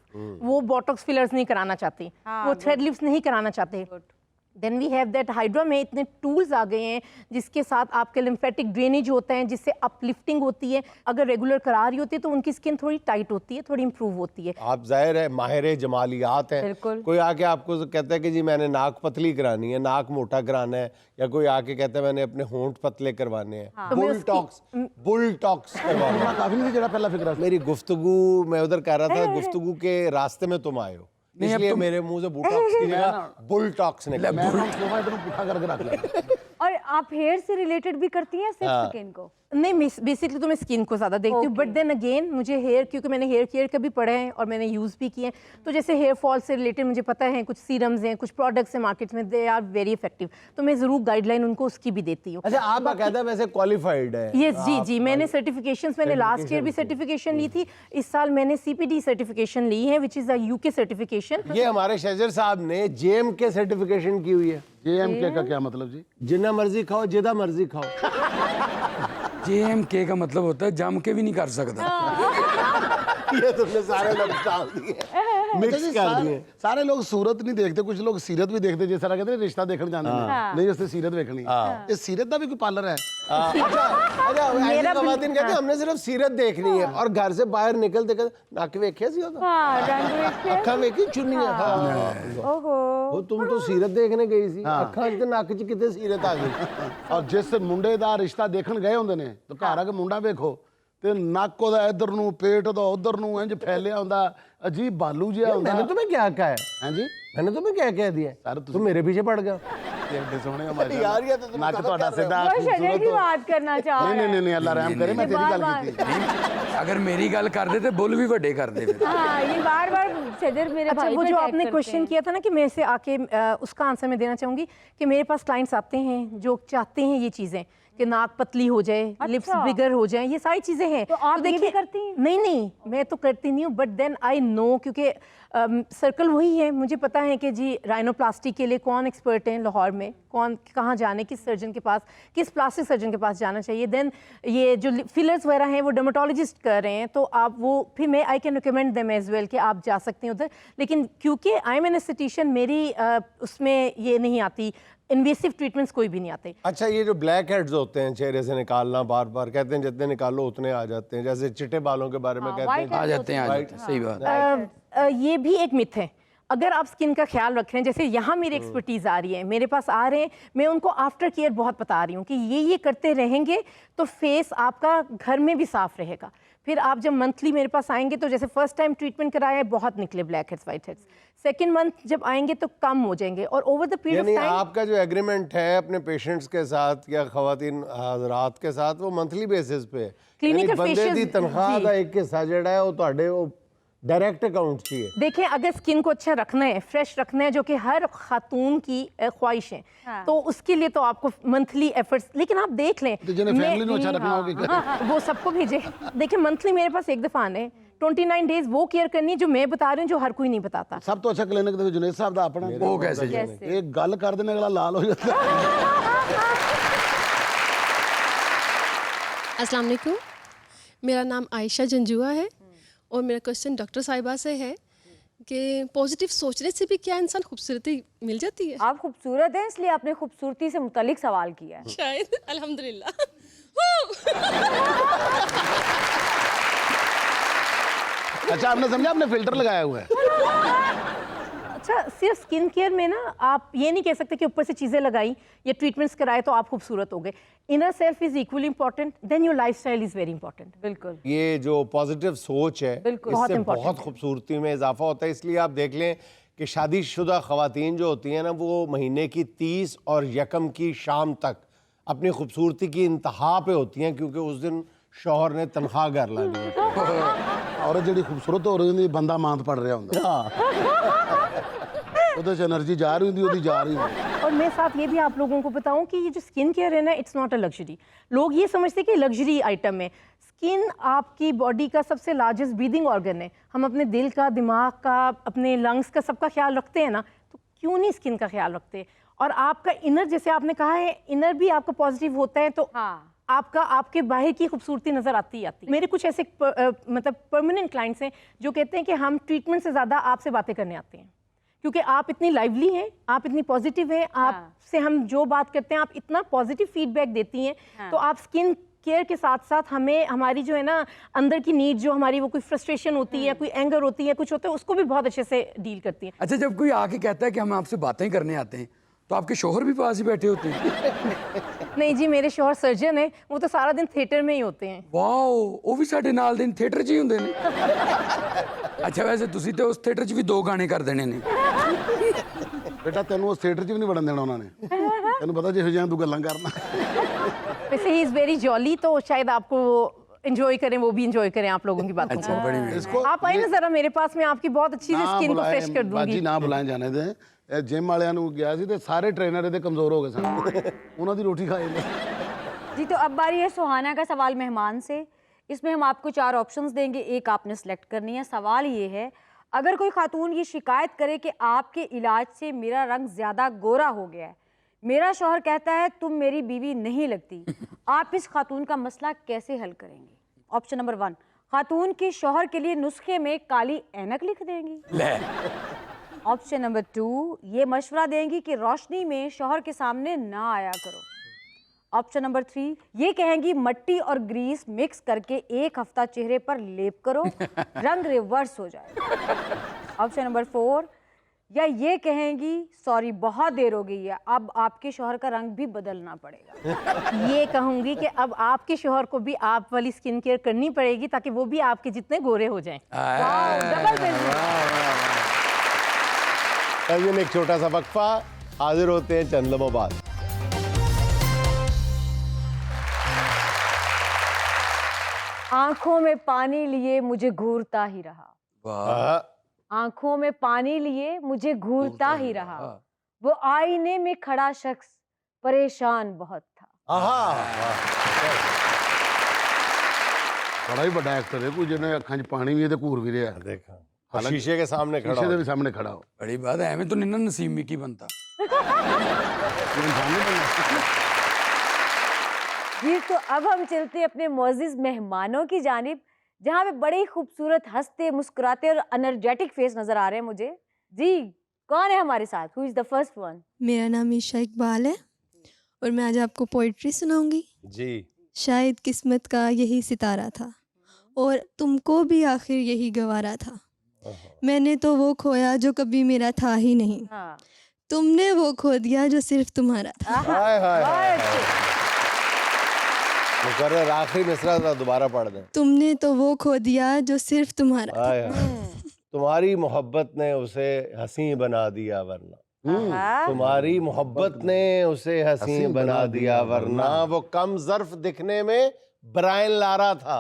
Speaker 8: वो बोटॉक्स फिलर्स नहीं कराना चाहते, वो थ्रेड लिफ्ट्स नहीं कराना चाहते। Then we have that hydra में इतने टूल्स आ गए हैं जिसके साथ आपके लिम्फेटिक ड्रेनेज होता है, जिससे अपलिफ्टिंग होती है। अगर रेगुलर करा रही होती है तो उनकी स्किन थोड़ी टाइट होती है, थोड़ी इंप्रूव होती है।
Speaker 1: आप जाहिर है माहिर जमालियात हैं,
Speaker 3: बिल्कुल।
Speaker 1: कोई आके आपको कहता है कि जी मैंने नाक पतली करानी है, नाक मोटा कराना है, या कोई आके कहता है मैंने अपने होंठ पतले करवाने हैं, बुल टॉक्स करवाना है।
Speaker 2: काफी नहीं जरा पहला फिक्र
Speaker 1: मेरी गुफ्तगू, मैं उधर कह रहा था गुफ्तगू के रास्ते में तुम आए हो, इसलिए मेरे मुंह से बुटॉक्स की जगह बुल टॉक्स निकला।
Speaker 2: मैं इतना पुठा करके रख लिया।
Speaker 3: और आप हेयर से रिलेटेड भी करती हैं सिर्फ स्किन को?
Speaker 8: नहीं, बेसिकली तो मैं स्किन को ज़्यादा देखती हूँ, बट देन अगेन मुझे हेयर, क्योंकि मैंने हेयर केयर का भी पढ़ा है और मैंने यूज़ भी किए हैं, तो जैसे हेयर फॉल से रिलेटेड मुझे पता है कुछ सीरम्स हैं, कुछ प्रोडक्ट्स हैं मार्केट में, दे आर वेरी इफेक्टिव, तो मैं ज़रूर गाइडलाइन उनको उसकी भी देती हूँ।
Speaker 1: अच्छा, आप बाकायदा वैसे क्वालिफाइड है?
Speaker 8: यस जी, मैंने सर्टिफिकेशंस, मैंने लास्ट ईयर भी सर्टिफिकेशन ली थी, इस साल मैंने CPD सर्टिफिकेशन ली है, which is a UK certification.
Speaker 1: ये हमारे शजर साहब ने JMK सर्टिफिकेशन की हुई है।
Speaker 2: JMK का क्या मतलब जी?
Speaker 1: जितना मर्जी खाओ, जिदा मर्जी खाओ।
Speaker 7: JMK का मतलब होता है जम के भी नहीं कर सकता।
Speaker 2: ये तुमने सारे लफ्ज़ डाल दिए, मिक्स कर दिए। सारे लोग सूरत नहीं देखते, कुछ लोग सीरत भी देखते, जिस तरह कहते हैं रिश्ता देखने जाने नहीं, उससे सीरत देखनी। ये सीरत का भी कोई पार्लर है?
Speaker 1: अच्छा, खवातीन कहते हैं हमने सिर्फ सीरत देखनी है, और घर से बाहर निकलते कहते नाक वेखे सी होता, अखा वेखी चुन्नी।
Speaker 8: ओहो,
Speaker 1: तुम तो सीरत देखने गई सी, अखा च नक च किते सीरत आ गई।
Speaker 2: और जिस मुंडे दा रिश्ता देखण गए होंदे ने, तो घर आ के मुंडा वेखो ते नक ओदा इधर नूं, पेट दा उधर नूं इंज फैलिया हुंदा, अजीब बालू जिहा हुंदा।
Speaker 1: मैंने तुम्हें क्या कहा है?
Speaker 2: हां जी,
Speaker 1: मैंने तुम्हें क्या कह दिया? तुम मेरे पीछे पड़ गए
Speaker 2: एडे सोहणे हमारे
Speaker 1: यार, ये तो तुम
Speaker 2: नक तोड़ा सीधा
Speaker 3: वो शजर की बात करना चाह रहा है।
Speaker 2: नहीं अल्लाह रहम करे, मैं तेरी गल कीती।
Speaker 7: अगर मेरी गल कर दे तो बुल भी बड़े कर दे फिर।
Speaker 3: हाँ, ये बार शजर मेरे
Speaker 8: अच्छा,
Speaker 3: भाई
Speaker 8: वो
Speaker 3: पे
Speaker 8: जो
Speaker 3: attack
Speaker 8: आपने
Speaker 3: करते
Speaker 8: क्वेश्चन
Speaker 3: हैं।
Speaker 8: किया था ना कि मेरे से आके उसका आंसर मैं देना चाहूँगी कि मेरे पास क्लाइंट्स आते हैं जो चाहते हैं ये चीज़ें कि नाक पतली हो जाए, लिप्स बिगर हो जाए, ये सारी चीज़ें हैं।
Speaker 3: तो आप ये भी करती हैं?
Speaker 8: नहीं, मैं तो करती नहीं हूँ, बट देन आई नो, क्योंकि सर्कल वही है, मुझे पता है कि जी राइनोप्लास्टी के लिए कौन एक्सपर्ट हैं लाहौर में, कौन कहाँ जाने, किस सर्जन के पास, किस प्लास्टिक सर्जन के पास जाना चाहिए। देन ये जो फिलर्स वगैरह हैं वो डर्माटोलॉजिस्ट कर रहे हैं, तो आप वो फिर मैं I can recommend them as well कि आप जा सकते हैं उधर। लेकिन क्योंकि आई एम एन एस्थेटिशियन, मेरी उसमें ये नहीं आती, इन्वेसिव ट्रीटमेंट्स कोई भी नहीं आते।
Speaker 1: अच्छा, ये जो ब्लैक हेड्स होते हैं चेहरे से निकालना, बार बार कहते हैं जितने निकालो उतने आ जाते हैं, जैसे चिट्टे बालों के बारे में कहते हैं
Speaker 7: आ जाते हैं, सही बात।
Speaker 8: ये भी एक मिथ है। अगर आप स्किन का ख्याल रख रहे हैं, जैसे यहाँ मेरी एक्सपर्टीज़ आ रही है, मेरे पास आ रहे हैं, मैं उनको आफ्टर केयर बहुत बता रही हूँ कि ये करते रहेंगे तो फेस आपका घर में भी साफ रहेगा। फिर आप जब मंथली मेरे पास आएंगे तो जैसे फर्स्ट टाइम ट्रीटमेंट कराया है, बहुत निकले black heads, white heads, second month जब आएंगे तो कम हो जाएंगे, और over the period of time
Speaker 1: आपका जो एग्रीमेंट है अपने पेशेंट्स के साथ या खवातीन हज़रात के साथ, वो मंथली बेसिस पे
Speaker 8: Clinical
Speaker 1: बंदे
Speaker 8: facials,
Speaker 1: दी तनख्वाह
Speaker 8: जी।
Speaker 1: का एक हिस्सा जड़ा है वो ਤੁਹਾਡੇ वो डायरेक्ट अकाउंट चाहिए।
Speaker 8: देखें, अगर स्किन को अच्छा रखना है, फ्रेश रखना है, जो कि हर खातून की ख्वाहिश है, तो उसके लिए तो आपको मंथली एफर्ट्स, लेकिन आप देख लें
Speaker 2: तो जिन्हें फैमिली को अच्छा रखना होगा,
Speaker 8: वो सबको भेजे। देखिए, मंथली मेरे पास एक दफ़ा आना है, 29 डेज वो केयर करनी है जो मैं बता रही हूँ, जो हर कोई नहीं बताता।
Speaker 2: सब तो अच्छा क्लिनिक दे जुनेद साहब दा अपना।
Speaker 7: वो कैसे जी?
Speaker 2: एक गल कर देने अगला लाल हो जाता है।
Speaker 9: अस्सलाम वालेकुम, मेरा नाम आयशा जंजुआ है और मेरा क्वेश्चन डॉक्टर साहिबा से है कि पॉजिटिव सोचने से भी क्या इंसान खूबसूरती मिल जाती है?
Speaker 3: आप खूबसूरत हैं, इसलिए आपने खूबसूरती से मुतालिक सवाल किया है।
Speaker 9: शायद, अल्हम्दुलिल्लाह।
Speaker 2: अच्छा, आपने समझा, आपने फिल्टर लगाया हुआ है।
Speaker 8: अच्छा, सिर्फ स्किन केयर में ना आप ये नहीं कह सकते कि ऊपर से चीज़ें लगाई या ट्रीटमेंट्स कराए तो आप खूबसूरत हो गए। Inner self is equally important, then your lifestyle is very important.
Speaker 3: बिल्कुल,
Speaker 1: ये जो पॉजिटिव सोच है,
Speaker 3: बिल्कुल,
Speaker 1: इससे
Speaker 8: बहुत
Speaker 1: बहुत खूबसूरती में इजाफा होता है। इसलिए आप देख लें कि शादीशुदा खवातीन जो होती हैं ना, वो महीने की 30 और यकम की शाम तक अपनी खूबसूरती की इंतहा पे होती हैं, क्योंकि उस दिन शौहर ने तनख्वाह घर लानी है।
Speaker 2: और ਜਿਹੜੀ खूबसूरत हो रही ਹੁੰਦੀ, ਬੰਦਾ ਮਾਂਦ ਪੜ ਰਿਹਾ ਹੁੰਦਾ। ਉਹਦੇ ਚ એનર્ਜੀ ਜਾ ਰਹੀ ਹੁੰਦੀ, ਉਹਦੀ ਜਾ ਰਹੀ ਹੁੰਦੀ।
Speaker 8: और और मैं साथ ये भी आप लोगों को बताऊं कि ये जो स्किन केयर है ना, इट्स नॉट अ लग्जरी। लोग ये समझते हैं कि लग्जरी आइटम है। स्किन आपकी बॉडी का सबसे लार्जेस्ट ब्रीदिंग ऑर्गन है। हम अपने दिल का, दिमाग का, अपने लंग्स का सबका ख्याल रखते हैं ना, तो क्यों नहीं स्किन का ख्याल रखते? और आपका इनर, जैसे आपने कहा है, इनर भी आपका पॉजिटिव होता है तो आपका, आपके बाहर की खूबसूरती नजर आती ही आती है। मेरे कुछ ऐसे मतलब परमानेंट क्लाइंट्स हैं जो कहते हैं कि हम ट्रीटमेंट से ज़्यादा आपसे बातें करने आते हैं, क्योंकि आप इतनी लाइवली हैं, आप इतनी पॉजिटिव हैं, आपसे हम जो बात करते हैं आप इतना पॉजिटिव फीडबैक देती हैं। तो आप स्किन केयर के साथ साथ हमें, हमारी जो है ना अंदर की नीड, जो हमारी वो कोई फ्रस्ट्रेशन होती है, कोई एंगर होती है, कुछ होता है, उसको भी बहुत अच्छे से डील करती हैं।
Speaker 7: अच्छा, जब कोई आके कहता है कि हम आपसे बातें करने आते हैं, तो आपके शोहर भी पास ही बैठे होते हैं?
Speaker 8: नहीं जी, मेरे शौहर सर्जन है, वो तो सारा दिन थिएटर में ही होते हैं।
Speaker 7: ਵਾਓ, ਉਹ ਵੀ ਸਾਡੇ ਨਾਲ ਦੇ ਥੀਏਟਰ 'ਚ ਹੀ ਹੁੰਦੇ ਨੇ। ਅੱਛਾ, ਵੈਸੇ ਤੁਸੀਂ ਤੇ ਉਸ ਥੀਏਟਰ 'ਚ ਵੀ 2 ਗਾਣੇ ਕਰ ਦੇਣੇ ਨੇ।
Speaker 2: ਬੇਟਾ ਤੈਨੂੰ ਉਸ ਥੀਏਟਰ 'ਚ ਵੀ ਨਹੀਂ ਵੜਨ ਦੇਣਾ ਉਹਨਾਂ ਨੇ। ਤੈਨੂੰ ਪਤਾ ਜਿਹੋ ਜਿਹਾ ਤੂੰ ਗੱਲਾਂ ਕਰਨਾ।
Speaker 8: वैसे ही इज़ वेरी जॉली, तो शायद आपको एंजॉय करें, वो भी एंजॉय करें आप लोगों की बातों
Speaker 7: अच्छा, बड़ी मेहरबानी।
Speaker 8: को। आप आए ना जरा मेरे पास, मैं आपकी बहुत अच्छी से स्किन को फ्रेश कर
Speaker 2: ਬਾਜੀ
Speaker 8: दूंगी।
Speaker 2: ਨਾ ਬੁਲਾਏ ਜਾਣੇ ਦੇ। ਇਹ ਜਿਮ ਵਾਲਿਆਂ ਨੂੰ ਗਿਆ ਸੀ ਤੇ ਸਾਰੇ ਟ੍ਰੇਨਰ ਇਹਦੇ ਕਮਜ਼ੋਰ ਹੋ ਗਏ ਸਨ। ਉਹਨਾਂ ਦੀ ਰੋਟੀ ਖਾਏ ਨੇ।
Speaker 3: जी, तो अब बारी है सुहाना का सवाल मेहमान से। इसमें हम आपको 4 ऑप्शंस देंगे, एक आपने सेलेक्ट करनी है। सवाल ये है, अगर कोई खातून ये शिकायत करे कि आपके इलाज से मेरा रंग ज़्यादा गोरा हो गया है, मेरा शौहर कहता है तुम मेरी बीवी नहीं लगती, आप इस खातून का मसला कैसे हल करेंगे? ऑप्शन नंबर 1, खातून के शौहर के लिए नुस्खे में काली ऐनक लिख देंगी। ऑप्शन नंबर 2, ये मशवरा देंगी कि रोशनी में शौहर के सामने ना आया करो। ऑप्शन नंबर 3, ये कहेंगी मट्टी और ग्रीस मिक्स करके 1 हफ्ता चेहरे पर लेप करो, रंग रिवर्स हो जाए। ऑप्शन नंबर 4, या ये कहेंगी सॉरी बहुत देर हो गई है, अब आपके शौहर का रंग भी बदलना पड़ेगा।
Speaker 8: ये कहूंगी कि अब आपके शौहर को भी आप वाली स्किन केयर करनी पड़ेगी ताकि वो भी आपके जितने गोरे हो जाएं। Wow, double business.
Speaker 1: एक छोटा सा वक्फा, हाजिर होते हैं चंद लम्हों बाद।
Speaker 3: आंखों में पानी लिए मुझे घूरता ही रहा,
Speaker 7: वाह,
Speaker 3: आंखों में पानी लिए मुझे घूरता ही रहा, वो आईने में खड़ा शख्स परेशान बहुत था।
Speaker 2: ਬੜਾ ਹੀ ਵੱਡਾ ਐਕਟਰ ਹੈ ਕੋਈ, ਜਿਹਨੇ ਅੱਖਾਂ 'ਚ ਪਾਣੀ ਵੀ ਹੈ ਤੇ ਘੂਰ ਵੀ ਰਿਹਾ।
Speaker 1: देखा, और शीशे के सामने खड़ा
Speaker 2: शीशे
Speaker 1: हो।
Speaker 2: ਦੇ ਵੀ ਸਾਹਮਣੇ ਖੜਾ ਹੋ।
Speaker 7: बड़ी बात है। एवं तो निन्ना नसीम मिकी बनता।
Speaker 2: ये इंसान नहीं बनना।
Speaker 3: जी, तो अब हम चलते हैं अपने मोअज़्ज़िज़ मेहमानों की जानिब, जहाँ पे बड़े ही खूबसूरत हंसते मुस्कुराते और एनर्जेटिक फेस नजर आ रहे हैं मुझे। जी, कौन है हमारे साथ? Who is the first one?
Speaker 9: मेरा नाम ईशा इकबाल है और मैं आज आपको पोइट्री सुनाऊंगी।
Speaker 1: जी।
Speaker 9: शायद किस्मत का यही सितारा था और तुमको भी आखिर यही गवारा था, मैंने तो वो खोया जो कभी मेरा था ही नहीं, तुमने वो खो दिया जो सिर्फ तुम्हारा था।
Speaker 1: हाय हाय हाय। मुकर्रर आखिरी मिसरा जरा दोबारा पढ़ दें।
Speaker 9: तुमने तो वो खो दिया जो सिर्फ तुम्हारा था।
Speaker 1: हाय हाय। तुम्हारी मोहब्बत ने उसे हंसी बना दिया वरना, तुम्हारी मोहब्बत ने उसे हंसी बना दिया वरना, वो कम ज़र्फ दिखने में ब्रायन लारा था।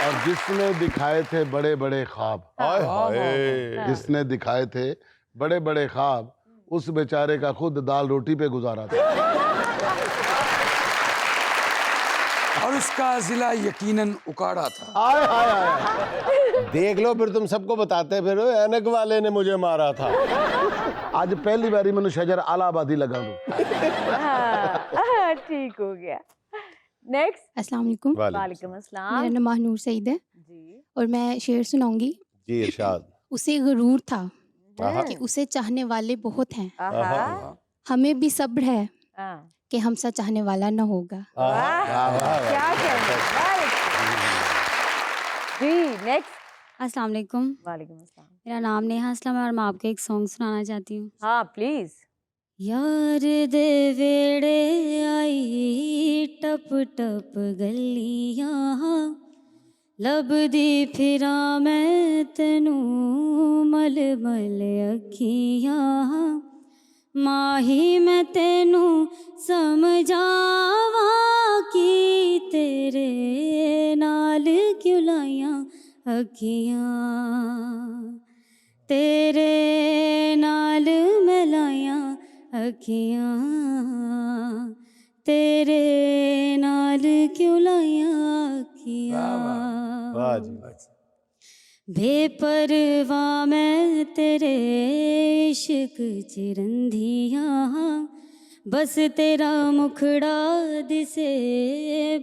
Speaker 2: और जिसने दिखाए थे बड़े बड़े ख्वाब,
Speaker 1: हाय हाय।
Speaker 2: जिसने दिखाए थे बड़े बड़े ख्वाब, उस बेचारे का खुद दाल रोटी पे गुजारा था।
Speaker 7: और उसका जिला यकीनन उकाड़ा था।
Speaker 2: आय हाय हाय।
Speaker 1: देख लो फिर, तुम सबको बताते फिर ऐनक वाले ने मुझे मारा था।
Speaker 2: आज पहली बारी मैंने शजर आलाबादी लगा दूं।
Speaker 3: ठीक हो गया। नेक्स्ट।
Speaker 10: अस्सलाम वालेकुम।
Speaker 3: वालेकुम अस्सलाम।
Speaker 10: मेरा नाम महानूर सईद है
Speaker 3: जी।
Speaker 10: और मैं शेर सुनाऊंगी।
Speaker 1: जी, इरशाद।
Speaker 10: उसे गरूर था कि उसे चाहने वाले बहुत हैं, हमें भी सब्र है कि हमसा चाहने वाला न होगा।
Speaker 3: क्या कहना है? जी, नेक्स्ट।
Speaker 10: अस्सलाम वालेकुम।
Speaker 3: वालेकुम अस्सलाम।
Speaker 10: मेरा नाम नेहा असलम है और मैं आपको एक सॉन्ग सुनाना चाहती हूँ।
Speaker 3: हाँ प्लीज।
Speaker 10: यार दे वेड़े आई टप टप गलियां, लभदी फिरा मैं तेनू मल मल अखियां, माही मैं तेनू समझावा कि तेरे नाल क्यों लाइयां अखियां,
Speaker 11: तेरे नाल मिलाया अखियां, तेरे नाल क्यों लाया अखियां।
Speaker 1: वाह जी।
Speaker 11: बेपरवाह मैं तेरे इश्क च रंधियां, बस तेरा मुखड़ा दिसे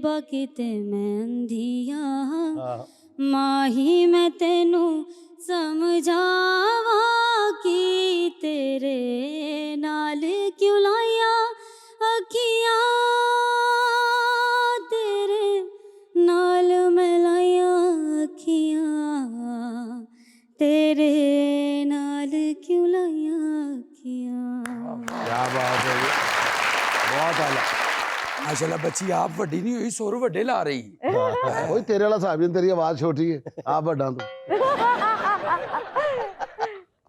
Speaker 11: बाकी ते मैं अंधियां। माही मैं तेनू समझावा कि तेरे नाल क्यों लाया अखियां, तेरे नाल मैं लाया अखियां, तेरे नाल क्यों लाया अखियां।
Speaker 2: क्या बात है, बहुत आला।
Speaker 7: माशाल्लाह बच्ची आप वड्डी नहीं हुई, सुर वड्डे ला रही।
Speaker 2: ओए तेरे वाला साहब जी, तेरी आवाज छोटी है, आप बड़ा तू।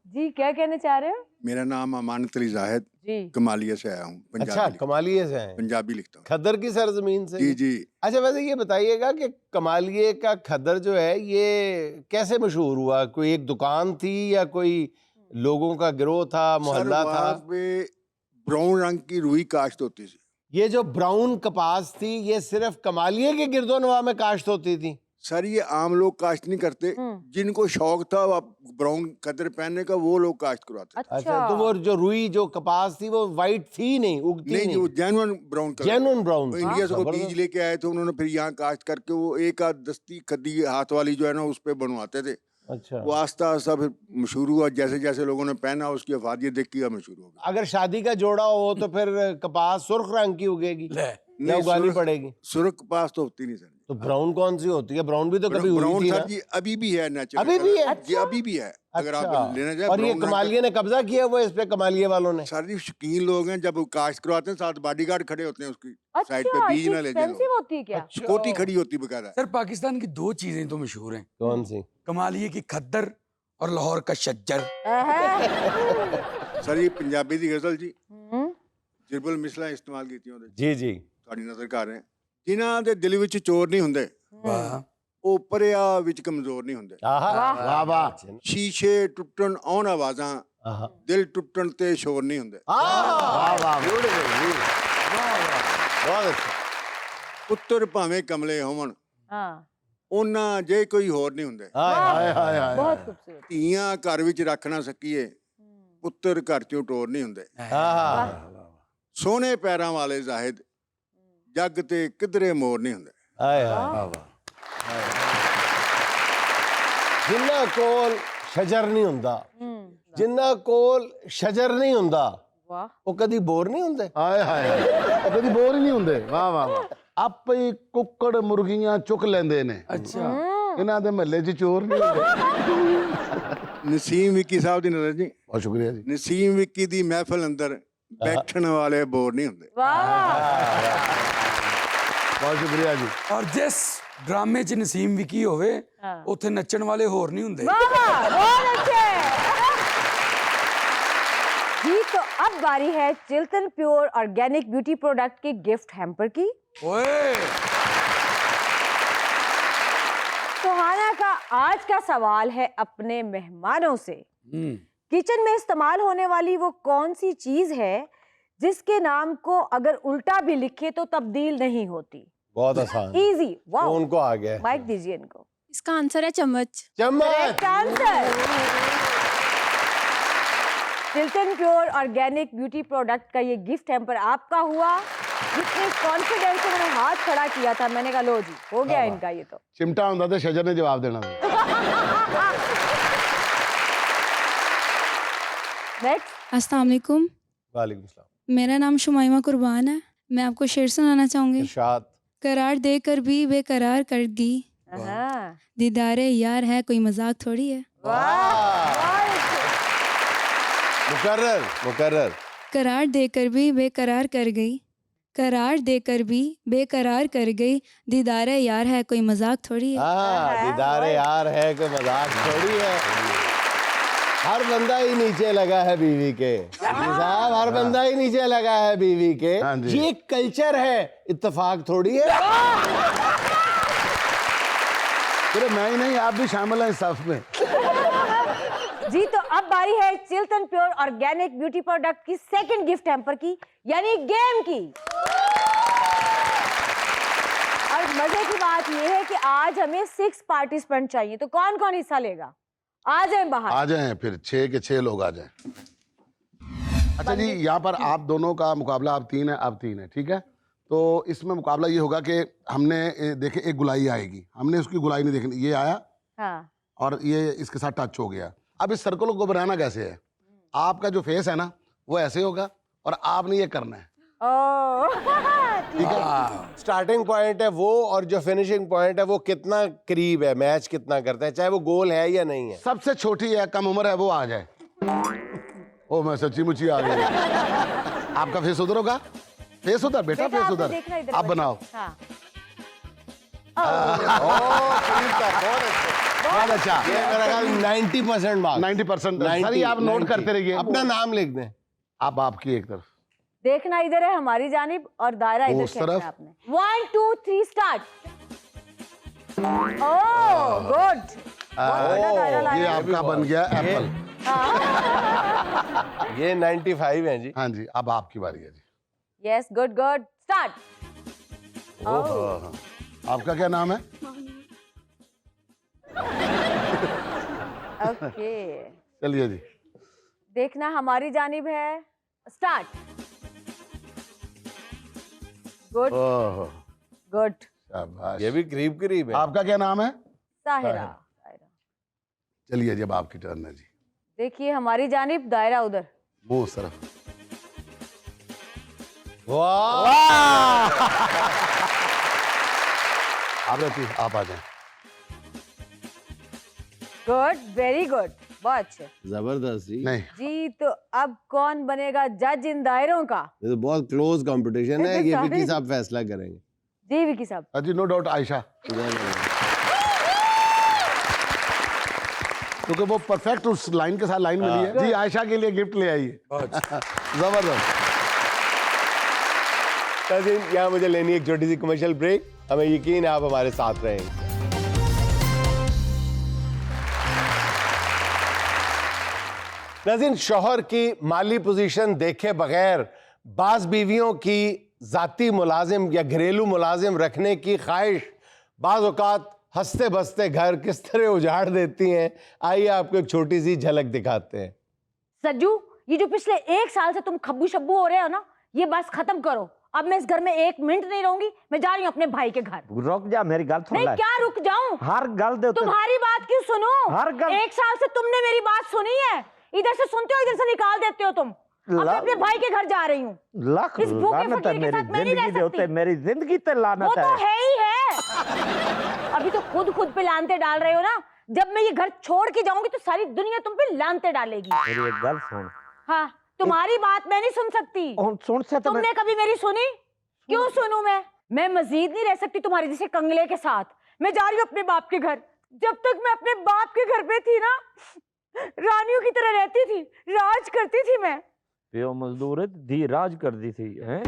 Speaker 3: जी क्या कहना चाह रहे हो?
Speaker 12: मेरा नाम अमानत अली जाहिद,
Speaker 3: जी
Speaker 12: कमालिया से आया हूँ। पंजाबी
Speaker 1: अच्छा,
Speaker 12: लिखता
Speaker 1: कमालिये से हैं।
Speaker 12: पंजाबी लिखता हूँ।
Speaker 1: खद्दर की सरजमीन से?
Speaker 12: जी जी।
Speaker 1: अच्छा, वैसे ये बताइएगा कि कमालिये का खद्दर जो है ये कैसे मशहूर हुआ? कोई एक दुकान थी या कोई लोगों का गिरोह था, मोहल्ला था?
Speaker 12: वहाँ पे ब्राउन रंग की रुई काश्त होती थी।
Speaker 1: ये जो ब्राउन कपास थी ये सिर्फ कमालिये के गिरदोनवा में काश्त होती थी?
Speaker 12: सर ये आम लोग काश्त नहीं करते, जिनको शौक था ब्राउन कदर पहनने का वो लोग काश्त करवाते।
Speaker 1: अच्छा, तो वो जो रुई जो कपास थी वो वाइट थी नहीं, उगती
Speaker 12: नहीं, वो genuine brown colour.
Speaker 1: Genuine brown.
Speaker 12: India से वो बीज लेके आए थे उन्होंने, फिर यहाँ काश्त करके वो एक आध दस्ती खद्दी हाथ वाली जो है ना उस पे बनवाते थे।
Speaker 1: अच्छा,
Speaker 12: वो आस्ता आस्ता फिर मशहूर हुआ, जैसे जैसे लोगों ने पहना उसकी अफादियत देख के मशहूर हो गया।
Speaker 1: अगर शादी का जोड़ा हो तो फिर कपास सुर्ख रंग की उगेगी या उगानी पड़ेगी?
Speaker 12: सुर्ख कपास तो होती नहीं सर।
Speaker 1: तो ब्राउन कौन सी होती है? ब्राउन भी तो कभी हुई
Speaker 12: ब्राउन
Speaker 1: थी
Speaker 12: सर
Speaker 1: ना?
Speaker 12: जी अभी भी है नेचुरल।
Speaker 1: अभी भी है?
Speaker 12: जी अभी भी है, अगर आप
Speaker 1: अच्छा।
Speaker 12: लेना चाहें।
Speaker 1: और ये
Speaker 12: ब्राउन रंग
Speaker 1: कमालिये ने कब्जा किया हुआ है इस पे, कमालिये वालों ने?
Speaker 12: सर जी शौकीन लोग हैं, जब काश्त करवाते हैं साथ बॉडीगार्ड खड़े होते हैं उसकी साइड पे, बीज ना ले जाए।
Speaker 3: एक्सपेंसिव होती है क्या?
Speaker 12: स्कूटी खड़ी होती बकायदा।
Speaker 7: सर पाकिस्तान की दो चीजें तो मशहूर हैं।
Speaker 1: कौन सी?
Speaker 7: कमालिये की खद्दर और लाहौर का शज्जर।
Speaker 12: सर ये पंजाबी दी गजल जी जिरबुल मिसला इस्तेमाल कीती ਉਹਦੇ
Speaker 1: जी जी।
Speaker 12: ਤੁਹਾਡੀ ਨਜ਼ਰ ਕਰ ਰਹੇ ਜਿਨ੍ਹਾਂ ਦੇ ਦਿਲ ਵਿੱਚ ਚੋਰ ਨਹੀਂ ਹੁੰਦੇ,
Speaker 7: वाह
Speaker 12: ਉਹ ਪਰਿਆ ਵਿੱਚ ਕਮਜ਼ੋਰ ਨਹੀਂ ਹੁੰਦੇ।
Speaker 2: वाह वाह।
Speaker 12: ਸ਼ੀਸ਼ੇ ਟੁੱਟਣ ਆਉਣ ਆਵਾਜ਼ਾਂ,
Speaker 1: आहा।
Speaker 12: ਦਿਲ ਟੁੱਟਣ ਤੇ ਸ਼ੋਰ ਨਹੀਂ ਹੁੰਦੇ।
Speaker 2: वाह वाह।
Speaker 1: बहुत अच्छा।
Speaker 12: ਪੁੱਤਰ ਭਾਵੇਂ ਕਮਲੇ ਹੋਵਣ
Speaker 3: हाँ,
Speaker 12: ਉਹਨਾਂ ਜੇ ਕੋਈ ਹੋਰ ਨਹੀਂ ਹੁੰਦੇ।
Speaker 1: हाय हाय हाय हाय।
Speaker 3: बहुत खूबसूरत।
Speaker 12: ਧੀਆਂ ਘਰ ਵਿੱਚ ਰੱਖ ਨਾ ਸਕੀਏ, ਪੁੱਤਰ ਘਰ ਚੋਂ ਟੋਰ ਨਹੀਂ ਹੁੰਦੇ।
Speaker 1: हाँ।
Speaker 12: ਸੋਹਣੇ ਪੈਰਾਂ ਵਾਲੇ ਜ਼ਾਹਿਦ ਜੱਗ ਤੇ ਕਿਧਰੇ ਮੋਰ ਨਹੀਂ ਹੁੰਦੇ।
Speaker 1: हाय हाय। जिन्ना कोल शजर नहीं हुंदा, जिन्ना कोल शजर नहीं हुंदा,
Speaker 3: वाह,
Speaker 1: वो कदी बोर नहीं हुंदे।
Speaker 2: हाय हाय हाय। कभी बोर ही नहीं ਹੁੰਦੇ। ਵਾਹ ਵਾਹ ਵਾਹ। ਆਪੇ ਹੀ ਕੁੱਕੜ ਮੁਰਗੀਆਂ ਚੁੱਕ ਲੈਂਦੇ ਨੇ।
Speaker 7: अच्छा
Speaker 2: ਇਹਨਾਂ ਦੇ ਮਹੱਲੇ 'ਚ ਚੋਰ ਨਹੀਂ ਹੁੰਦੇ।
Speaker 12: ਨਸੀਮ ਵਿੱਕੀ ਸਾਹਿਬ ਦੀ ਨਜ਼ਰ ਜੀ,
Speaker 2: ਬਹੁਤ ਸ਼ੁਕਰੀਆ ਜੀ।
Speaker 12: ਨਸੀਮ ਵਿੱਕੀ ਦੀ ਮਹਿਫਲ ਅੰਦਰ ਬੈਠਣ ਵਾਲੇ ਬੋਰ ਨਹੀਂ ਹੁੰਦੇ।
Speaker 3: वाह।
Speaker 2: ਬਹੁਤ ਸ਼ੁਕਰੀਆ ਜੀ।
Speaker 7: और जिस ड्रामे च नसीम विकी होवे उत्थे नच्चण वाले होर नहीं हुंदे।
Speaker 3: बहुत अच्छे। जी तो अब बारी है Chilton pure organic beauty product के गिफ्ट हैम्पर की।
Speaker 7: ओए
Speaker 3: सुहाना का आज का सवाल है अपने मेहमानों से, किचन में इस्तेमाल होने वाली वो कौन सी चीज है जिसके नाम को अगर उल्टा भी लिखे तो तब्दील नहीं होती?
Speaker 1: बहुत आसान।
Speaker 3: इजी। वाह,
Speaker 1: तो उनको आ गया।
Speaker 3: माइक दीजिए इनको।
Speaker 11: इसका आंसर है चम्मच।
Speaker 1: चम्मच।
Speaker 3: Correct answer. Chilton pure organic beauty product का ये गिफ्ट हैम्पर आपका हुआ। जितने कॉन्फिडेंस से मैंने हाथ खड़ा किया था, मैंने कहा लो जी हो गया इनका ये तो।
Speaker 2: चिमटा ਹੁੰਦਾ ਤੇ ਸ਼ਜਰ ਨੇ ਜਵਾਬ ਦੇਣਾ ਸੀ।
Speaker 3: नेक्स्ट।
Speaker 11: अस्सलाम वालेकुम,
Speaker 1: वालेकुम सलाम।
Speaker 11: मेरा नाम शुमाइमा कुर्बान है। मैं आपको शेर सुनाना चाहूँगी।
Speaker 1: इरशाद।
Speaker 11: करार देकर भी बेकरार कर दी,
Speaker 3: हाँ।
Speaker 11: दीदारे यार है कोई मजाक थोड़ी है।
Speaker 1: मुकर्रर मुकर्रर।
Speaker 11: करार देकर भी बेकरार कर गई, करार देकर भी बेकरार कर गई, दीदारे यार है कोई मजाक थोड़ी है।
Speaker 1: हाँ, दीदारे यार है कोई मजाक थोड़ी है। हर बंदा ही नीचे लगा है बीवी के साहब, हर बंदा ही नीचे लगा है बीवी के।
Speaker 2: हाँ जी।
Speaker 1: ये कल्चर है, इत्तेफाक थोड़ी है।
Speaker 2: सिर्फ मैं ही नहीं, आप भी शामिल हैं इस सफ में।
Speaker 3: जी तो अब बारी है Chilton pure organic beauty product की सेकंड गिफ्ट हैम्पर की, यानी गेम की। और मजे की बात यह है कि आज हमें 6 पार्टिसिपेंट चाहिए, तो कौन कौन हिस्सा लेगा? आ जाए बाहर।
Speaker 2: आ जाए फिर 6 के 6 लोग आ जाए। अच्छा जी, यहाँ पर आप दोनों का मुकाबला, आप 3 है, आप 3 है, ठीक है। तो इसमें मुकाबला ये होगा कि हमने देखे एक गुलाई आएगी, हमने उसकी गुलाई नहीं देखनी, ये आया
Speaker 3: हाँ।
Speaker 2: और ये इसके साथ टच हो गया। अब इस सर्कल को बनाना कैसे है? आपका जो फेस है ना वो ऐसे होगा और आपने ये करना है।
Speaker 3: ठीक है।
Speaker 1: स्टार्टिंग पॉइंट है वो और जो फिनिशिंग पॉइंट है वो कितना करीब है, मैच कितना करता है, चाहे वो गोल है या नहीं है।
Speaker 2: सबसे छोटी है, कम उम्र है, वो आ जाए। ओ मैं सच्ची मुच्ची आ गई। आपका फेस उधर होगा, फेस उधर बेटा, फेस उधर, आप बनाओ।
Speaker 3: हाँ।
Speaker 2: बहुत अच्छा,
Speaker 1: ये मेरा ख्याल 90% मार्क्स।
Speaker 2: 90%। सर ये आप नोट करते रहिए,
Speaker 1: अपना नाम लिख दें।
Speaker 2: आप आपकी एक तरफ
Speaker 3: देखना इधर है हमारी जानिब और दायरा इधर
Speaker 2: उस
Speaker 3: खींचना
Speaker 2: तरफ।
Speaker 3: है आपने। 1 2 3 स्टार्ट। ओह गुड, बहुत बड़ा दायरा
Speaker 2: ये
Speaker 3: लाया।
Speaker 2: आपका बन गया एप्पल।
Speaker 1: ये 95 है जी।
Speaker 2: हाँ जी, अब आपकी बारी है जी।
Speaker 3: Yes good good start.
Speaker 2: हाँ। आपका क्या नाम है?
Speaker 3: ओके
Speaker 2: चलिए जी।
Speaker 3: देखना हमारी जानिब है, स्टार्ट। Good
Speaker 2: oh
Speaker 3: good.
Speaker 2: शाबाश।
Speaker 1: ये भी करीब करीब है।
Speaker 2: आपका क्या नाम है?
Speaker 3: साहिरा।
Speaker 2: चलिए जी, अब आपकी टर्न है जी।
Speaker 3: देखिए हमारी जानिब, दायरा उधर।
Speaker 2: मुंह उस तरफ।
Speaker 1: वाह!
Speaker 2: आप रहती, आप आ जाए।
Speaker 3: गुड, वेरी गुड, बहुत अच्छे।
Speaker 1: जबरदस्त जी।
Speaker 2: नहीं,
Speaker 3: जी तो अब कौन बनेगा जज इन दायरों का?
Speaker 1: ये तो बहुत क्लोज कंपटीशन है, ये
Speaker 3: सारे-
Speaker 1: विकी साहब फैसला करेंगे।
Speaker 3: जी विकी साहब।
Speaker 2: अजी नो डाउट आयशा, क्योंकि वो परफेक्ट उस लाइन के साथ लाइन मिली है जी। आयशा के लिए गिफ्ट ले आइए। जबरदस्त।
Speaker 1: नाज़रीन, यहाँ मुझे लेनी एक छोटी सी कमर्शियल ब्रेक। हमें यकीन है आप हमारे साथ रहेंगे। नाज़रीन, शौहर की माली पोजीशन देखे बगैर बाज बीवियों की जाती मुलाजिम या घरेलू मुलाजिम रखने की ख्वाहिश बाज औकात हंसते बसते घर किस तरह उजाड़ देती हैं। आइए आपको एक छोटी सी झलक दिखाते हैं।
Speaker 3: सज्जू, ये जो पिछले 1 साल से तुम खब्बू शब्बू हो रहे हो ना, ये बस खत्म करो। अब मैं इस घर में 1 मिनट नहीं रहूंगी, मैं जा रही हूँ अपने भाई के घर।
Speaker 5: रुक जा, मेरी गल सुन
Speaker 3: नहीं
Speaker 5: ले।
Speaker 3: क्या रुक जाऊं?
Speaker 5: हर गल दे उत्ते-
Speaker 3: तुम्हारी बात क्यों सुनो?
Speaker 5: हर गल-
Speaker 3: 1 साल से तुमने मेरी बात सुनी है, इधर से सुनते हो, इधर से निकाल देते हो तुम। अब मैं अपने भाई के घर जा रही हूँ।
Speaker 5: लाख
Speaker 3: इस भूखे
Speaker 5: लानत है
Speaker 3: फकीर के
Speaker 5: मेरी
Speaker 3: साथ मैं नहीं रह
Speaker 5: जिंदगी दे उत्ते,
Speaker 3: सकती।
Speaker 5: मेरी जिंदगी ते लानत
Speaker 3: वो तो
Speaker 5: है।
Speaker 3: है ही है। अभी तो खुद पे लानते डाल रहे हो ना। जब मैं ये घर छोड़ के जाऊंगी तो सारी दुनिया तुम पे लानते डालेगी।
Speaker 5: मेरी एक गल सुन।
Speaker 3: हाँ, तुम्हारी बात मैं नहीं सुन सकती।
Speaker 5: सुन से तो
Speaker 3: तुमने कभी मेरी सुनी? क्यों सुनूं मैं मजीद नहीं रह सकती तुम्हारे जैसे कंगले के साथ। मैं जा रही हूँ अपने बाप के घर। जब तक मैं अपने बाप के घर पे थी ना, रानियों की तरह रहती थी, राज करती थी मैं।
Speaker 5: प्यो मजदूर दी राज कर दी थी हैं?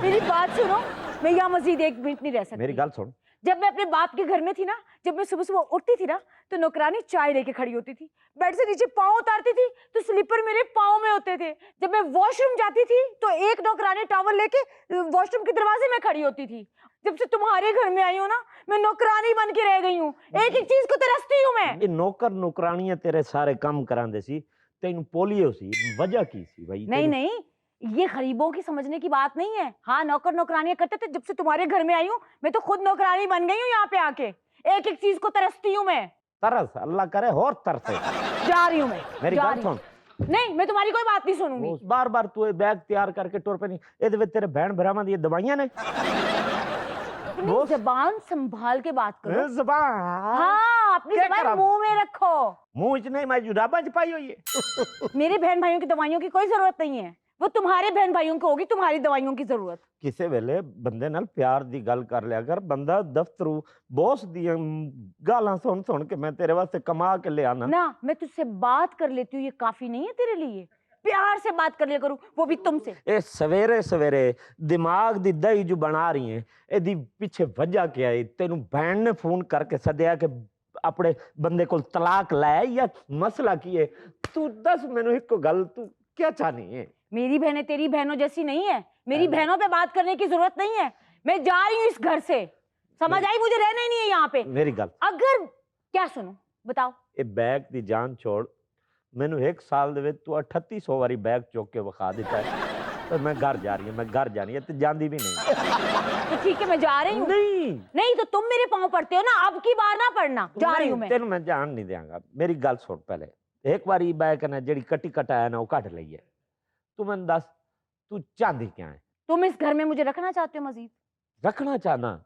Speaker 3: मेरी बात सुनो, मैं यहाँ मजीद 1 मिनट नहीं रह सकती।
Speaker 5: मेरी गल सुन।
Speaker 3: जब मैं अपने बाप के घर में थी ना, जब मैं सुबह सुबह उठती थी ना, तो नौकरानी चाय लेके खड़ी होती थी। बेड से नीचे पाँव उतारती थी तो स्लीपर मेरे पाँव में होते थे। जब मैं वॉशरूम जाती थी तो एक नौकरानी टॉवल लेके वॉशरूम के दरवाजे में खड़ी होती थी। जब से तुम्हारे घर में आई हूँ ना, मैं नौकरानी बन के रह गई हूँ। एक एक चीज को तरसती हूँ मैं।
Speaker 5: ये नौकर नौकरानियां तेरे सारे काम करांदे सी, तेन पोलियो सी, वजह की सी भाई?
Speaker 3: नहीं नहीं, ये गरीबों की समझने की बात नहीं है। हाँ, नौकर नौकरानियां करते थे। जब से तुम्हारे घर में आई हूँ, मैं तो खुद नौकरानी बन गई हूँ। यहाँ पे आके एक एक चीज को तरसती हूँ मैं।
Speaker 5: तरस अल्लाह करे और तरसे।
Speaker 3: जा रही हूँ मैं।
Speaker 5: मेरी
Speaker 3: जा
Speaker 5: गल
Speaker 3: रही हूँ।
Speaker 5: सुन।
Speaker 3: नहीं, मैं तुम्हारी कोई बात नहीं सुनूंगी।
Speaker 5: बार बार तू बैग तैयार करके टुर पे नहीं, ਇਹਦੇ ਵਿੱਚ तेरे बहन भरावां दी दवाइयां ने।
Speaker 3: अपनी जबान संभाल के बात करो।
Speaker 5: जबान?
Speaker 3: हाँ, अपनी
Speaker 5: क्या
Speaker 3: जबान
Speaker 5: करा?
Speaker 3: मुंह में रखो।
Speaker 5: मुंह च नहीं, मैं जुराबा च पाई हुई है।
Speaker 3: मेरे बहन भाइयों की दवाइयों की कोई जरूरत नहीं है। वो तुम्हारे बहन भाइयों को होगी तुम्हारी दवाइयों की जरूरत।
Speaker 5: ਕਿਸੇ ਵੇਲੇ ਬੰਦੇ ਨਾਲ ਪਿਆਰ ਦੀ ਗੱਲ ਕਰ ਲਿਆ ਕਰ। ਬੰਦਾ ਦਫ਼ਤਰੂ ਬੌਸ ਦੀਆਂ ਗਾਲਾਂ ਸੁਣ ਸੁਣ ਕੇ ਮੈਂ ਤੇਰੇ ਵਾਸਤੇ ਕਮਾ ਕੇ ਲਿਆਣਾ।
Speaker 3: ना, मैं तुझसे बात कर लेती हूँ, ये काफी नहीं है तेरे लिए? प्यार से बात कर लिया करूँ, वो भी तुमसे।
Speaker 5: ਇਹ ਸਵੇਰੇ ਸਵੇਰੇ ਦਿਮਾਗ ਦੀ ਦਹੀਂ ਜੋ ਬਣਾ ਰਹੀ ਹੈ, ਇਹਦੀ ਪਿੱਛੇ ਵਜ੍ਹਾ ਕੀ ਹੈ? ਤੈਨੂੰ ਭੈਣ ਨੇ ਫੋਨ ਕਰਕੇ ਸੱਦਿਆ ਕਿ अपने बंदे को तलाक लै या मसला की है? तू दस मैनू एक गल, तू क्या चाहनी है?
Speaker 3: मेरी बहनें तेरी बहनों जैसी नहीं है, मेरी बहनों पे बात करने की जरूरत नहीं है। मैं जा रही हूँ इस घर से, समझ आई? मुझे रहना ही नहीं है यहाँ पे।
Speaker 5: मेरी गल,
Speaker 3: अगर क्या सुनो बताओ।
Speaker 5: ये बैग दी जान छोड़, मैनू 1 साल दे विच तू 3800 वारी बैग चुक के विखा दिता है। तो मैं घर जा रही हूँ, मैं घर जानी है, तो जांदी भी नहीं।
Speaker 3: तो ठीक है मैं जा रही हूँ। नहीं तो तुम मेरे पाँव पड़ते हो ना, अब की बार ना पड़ना। जा रही हूँ मैं।
Speaker 5: तेन मैं जान नहीं देंगा। मेरी गल सुन पहले, एक बारी बैग ने जेड़ी कटी कटाया ना वो कट ली है। तू मैंने दस, तू चाहती क्या है?
Speaker 3: तुम इस घर में मुझे रखना चाहते हो मजीद?
Speaker 5: रखना चाहना?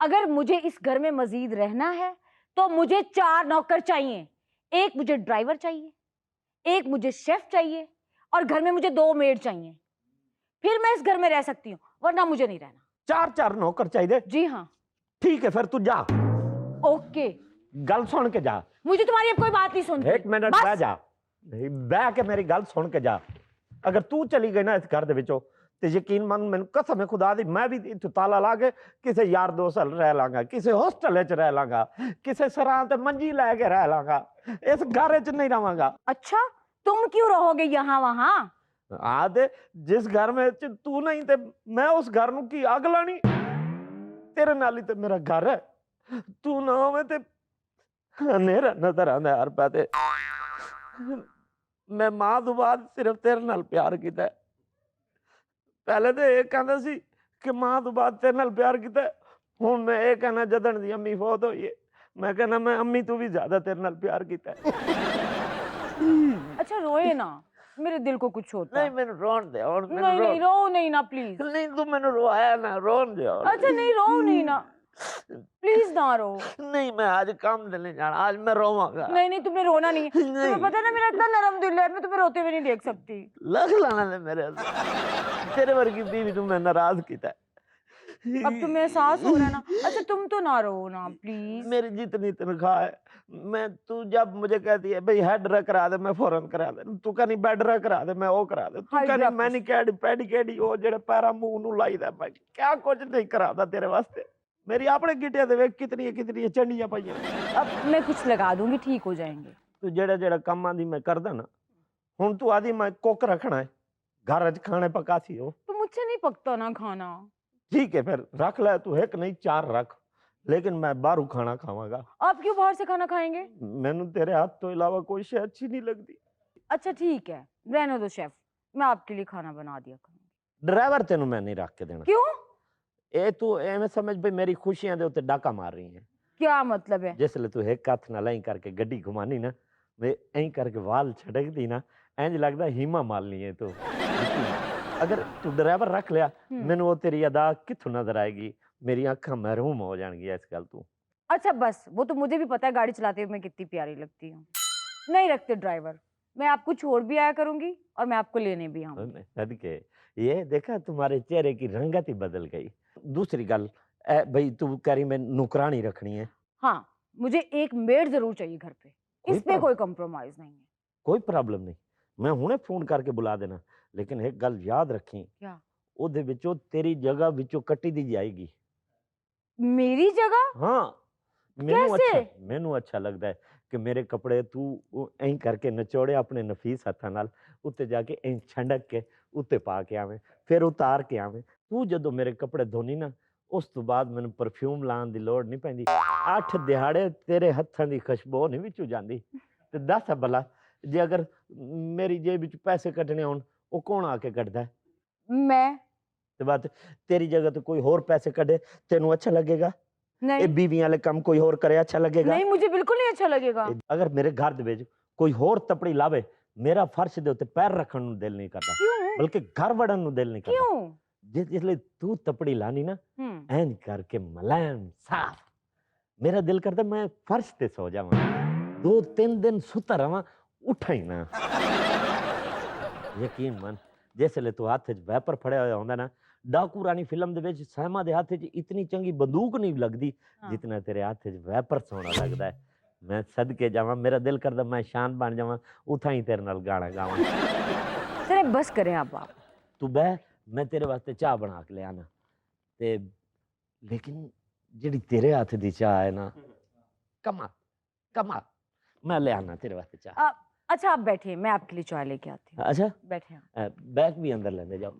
Speaker 3: अगर मुझे इस घर में मजीद रहना है तो मुझे 4 नौकर चाहिए। एक मुझे ड्राइवर चाहिए, एक मुझे शेफ चाहिए, और घर में मुझे 2 मेड चाहिए। फिर मैं इस घर में रह सकती हूँ, वरना मुझे नहीं रहना।
Speaker 5: 4 नौकर चाहिए?
Speaker 3: जी हाँ।
Speaker 5: ठीक है फिर तू जा।
Speaker 3: ओके।
Speaker 5: गल सुन के जा।
Speaker 3: मुझे तुम्हारी अब कोई बात नहीं सुनती।
Speaker 5: 1 मिनट बह जा, नहीं बह के मेरी गल सुन के जा। अगर तू चली गई ना इस घर दे विचों, ते यकीन मन, मैनू कसम है खुदा दी, मैं भी इत्थों ताला ला के किसी यार दोस्त रह लांगा, किसी हॉस्टल च रह लांगा, किसी सरां ते मंजी लै के रह लांगा, इस घर च नहीं रहांगा।
Speaker 3: अच्छा, तुम क्यों रहोगे यहाँ वहां?
Speaker 5: आदे जिस घर में तू नहीं ते मैं उस घर नू की अग लानी? तेरे नाल ही ते मेरा घर है। तू ना होवे ते नेरा नजर आंदा यार पाते। मैं मां तो बाद सिर्फ तेरे नाल प्यार कीता है। पहले तो ये कहंदा सी कि मां तो बाद तेरे नाल प्यार कीता है, हुण मैं ये कहना जदन दी अम्मी फौत होई है, मैं कहना मैं अम्मी तो भी ज्यादा तेरे नाल प्यार कीता है।
Speaker 3: अच्छा रोए ना, मेरे दिल को कुछ होता
Speaker 5: नहीं मैंने रोन दे, और
Speaker 3: नहीं नहीं रो नहीं ना प्लीज।
Speaker 5: नहीं तू मैंने रोया ना, रोन दे।
Speaker 3: अच्छा नहीं रो नहीं ना, प्लीज ना रो।
Speaker 5: नहीं मैं आज काम दिल नहीं जाना, आज मैं रोवांगा।
Speaker 3: नहीं नहीं तुम्हें रोना नहीं है। तुम्हें पता है ना मेरा इतना नरम दिल है, मैं तुम्हें रोते हुए नहीं देख सकती।
Speaker 5: लग लाना दे मेरे तेरे वर्गी बीवी तुम्हें नाराज कीता है।
Speaker 3: अब तुम्हें एहसास हो रहा है ना। अच्छा तुम तो ना रो ना प्लीज।
Speaker 5: मेरी जितनी तनख्वाह है, मैं तू जब मुझे कहती है भाई हेड रख करा दे, मैं फौरन करा दे। तू कहनी बेड रख करा दे, मैं वो करा दे। तू कहनी मैनिक्योर पेडिक्योर वो जेड़े पैरा मुंह नू लाईदा, मैं क्या कुछ नहीं करादा तेरे वास्ते। मेरी अपने गिटिया दे वेख कितनी चंडियां पाइयां।
Speaker 3: अब मैं कुछ लगा दूंगी, ठीक हो जाएंगे।
Speaker 5: तू जेड़ा काम आंदी मैं करदा ना, हुण तू आदि मैं कुक रखना है, घर च खाने पकासी हो।
Speaker 3: तो मुझसे नहीं पकता ना खाना।
Speaker 5: ठीक है फिर रख ले, तू 1 नहीं 4 रख, लेकिन मैं बाहरों खाना खावांगा।
Speaker 3: आप क्यों बाहर से खाना खाएंगे?
Speaker 5: मैनू तेरे हाथ तो अलावा कोई शय अच्छी नहीं लगती।
Speaker 3: अच्छा ठीक है, रहने दो शेफ, मैं आपके लिए खाना बना दिया करूंगी।
Speaker 5: ड्राइवर तेनू मैं नहीं रख के देना।
Speaker 3: क्यों?
Speaker 5: ए तू एवें समझ भाई मेरी खुशियां दे उत्ते डाका मार रही है।
Speaker 3: क्या मतलब है?
Speaker 5: जिसले तू एक हाथ नाल ऐं करके गड्डी घुमानी ना, वे ऐं करके वाल छड़क दी ना, इंज लगदा हीमा मालनी है तू। अगर तू ड्राइवर रख लिया, मैनू वो तेरी अदा कित्थों नजर आएगी, मेरी आंखां महरूम हो जाएंगी इस गल तू।
Speaker 3: अच्छा बस, वो तो मुझे भी पता है गाड़ी चलाते हुए मैं कितनी प्यारी लगती हूँ। नहीं रखते ड्राइवर, मैं आपको छोड़ भी आया करूंगी और मैं आपको लेने भी आऊंगी।
Speaker 5: सदके ये देखा तुम्हारे चेहरे की रंगत ही बदल गई। दूसरी गल भाई तू कह रही मैं नौकरानी रखनी है?
Speaker 3: हाँ, मुझे एक मेड जरूर चाहिए घर पे, इस पे कोई कंप्रोमाइज नहीं है।
Speaker 5: कोई प्रॉब्लम नहीं, मैं हुणे फोन करके बुला देना, लेकिन एक गल याद रखी,
Speaker 3: क्या?
Speaker 5: ओदे विचों तेरी जगह विचों कट्टी दी जाएगी।
Speaker 3: मेरी जगह?
Speaker 5: हाँ, मैनू अच्छा लगता है कि मेरे कपड़े तू ऐं करके नचोड़े अपने नफीस हत्थां नाल, उत्ते जाके ऐं छंडक के उत्ते पा के आवे, फिर उतार के आवे। तू जदों मेरे कपड़े धोनी ना, उस तो बाद मैनू परफ्यूम लाने की लोड़ नहीं पैंदी। 8 दिहाड़े तेरे हत्थां दी खुशबू नहीं विचों जांदी। ते दस भला जे अगर मेरी जेब विच पैसे कटने होण, वो कौन आके कटदा है?
Speaker 3: मैं।
Speaker 5: ते बात तेरी जगह तो कोई और पैसे कटे, तेनू अच्छा लगेगा?
Speaker 3: नहीं।
Speaker 5: ए बीवी वाले काम कोई और करे अच्छा लगेगा?
Speaker 3: नहीं, मुझे बिल्कुल नहीं अच्छा लगेगा।
Speaker 5: अगर मेरे घर दे विच कोई और तपड़ी लावे, मेरा फर्श दे उत्ते पैर रखण नू दिल नहीं करदा, बल्कि घर वड़न नू दिल नहीं करदा।
Speaker 3: क्यों?
Speaker 5: जिसले तू तपड़ी लानी ना, ऐंज करके मुलायम साफ, मेरा दिल करदा मैं फर्श ते सो जावां, 2-3 दिन सुता रहां, उठा ही ना। यकीन मन, जिसले तू हाथ च वैपर फड़िया होया हुंदा ना, डाकू रानी फिल्म दे विच सहमा दे हाथ च इतनी चंगी बंदूक नहीं लगदी, जितना तेरे हाथ च वैपर सोना लगदा है। मैं सदके जावां, मेरा दिल करदा मैं शान बन जावां, उठा ही तेरे नाल गाना गावां।
Speaker 3: चले बस करें आप।
Speaker 5: तू बह, मैं तेरे वास्ते चाह बना के ले आना। लेकिन जिहड़ी तेरे हाथ दी चाह है ना, कमाल। मैं ले आना तेरे वास्ते चाह।
Speaker 3: अच्छा आप बैठिए, मैं आपके लिए चाय लेके आती हूँ।
Speaker 5: अच्छा
Speaker 3: बैठे आप।
Speaker 5: बैग भी अंदर लेने जाओ।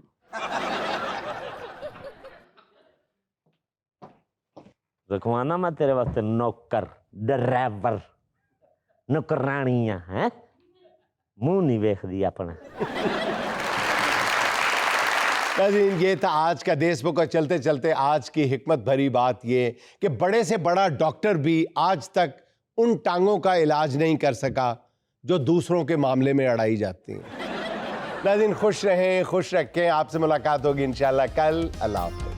Speaker 5: रखवाना मैं तेरे वास्ते नौकर, ड्राइवर, नौकरानियां हैं, मुंह नहीं वेखदी अपना।
Speaker 1: नाज़रीन, ये था आज का देशमुख। और चलते चलते आज की हिकमत भरी बात ये कि बड़े से बड़ा डॉक्टर भी आज तक उन टांगों का इलाज नहीं कर सका जो दूसरों के मामले में अड़ाई जाती हैं। नाज़रीन, खुश रहें, खुश रखें। आपसे मुलाकात होगी इंशाल्लाह कल। अल्लाह हाफ़िज़।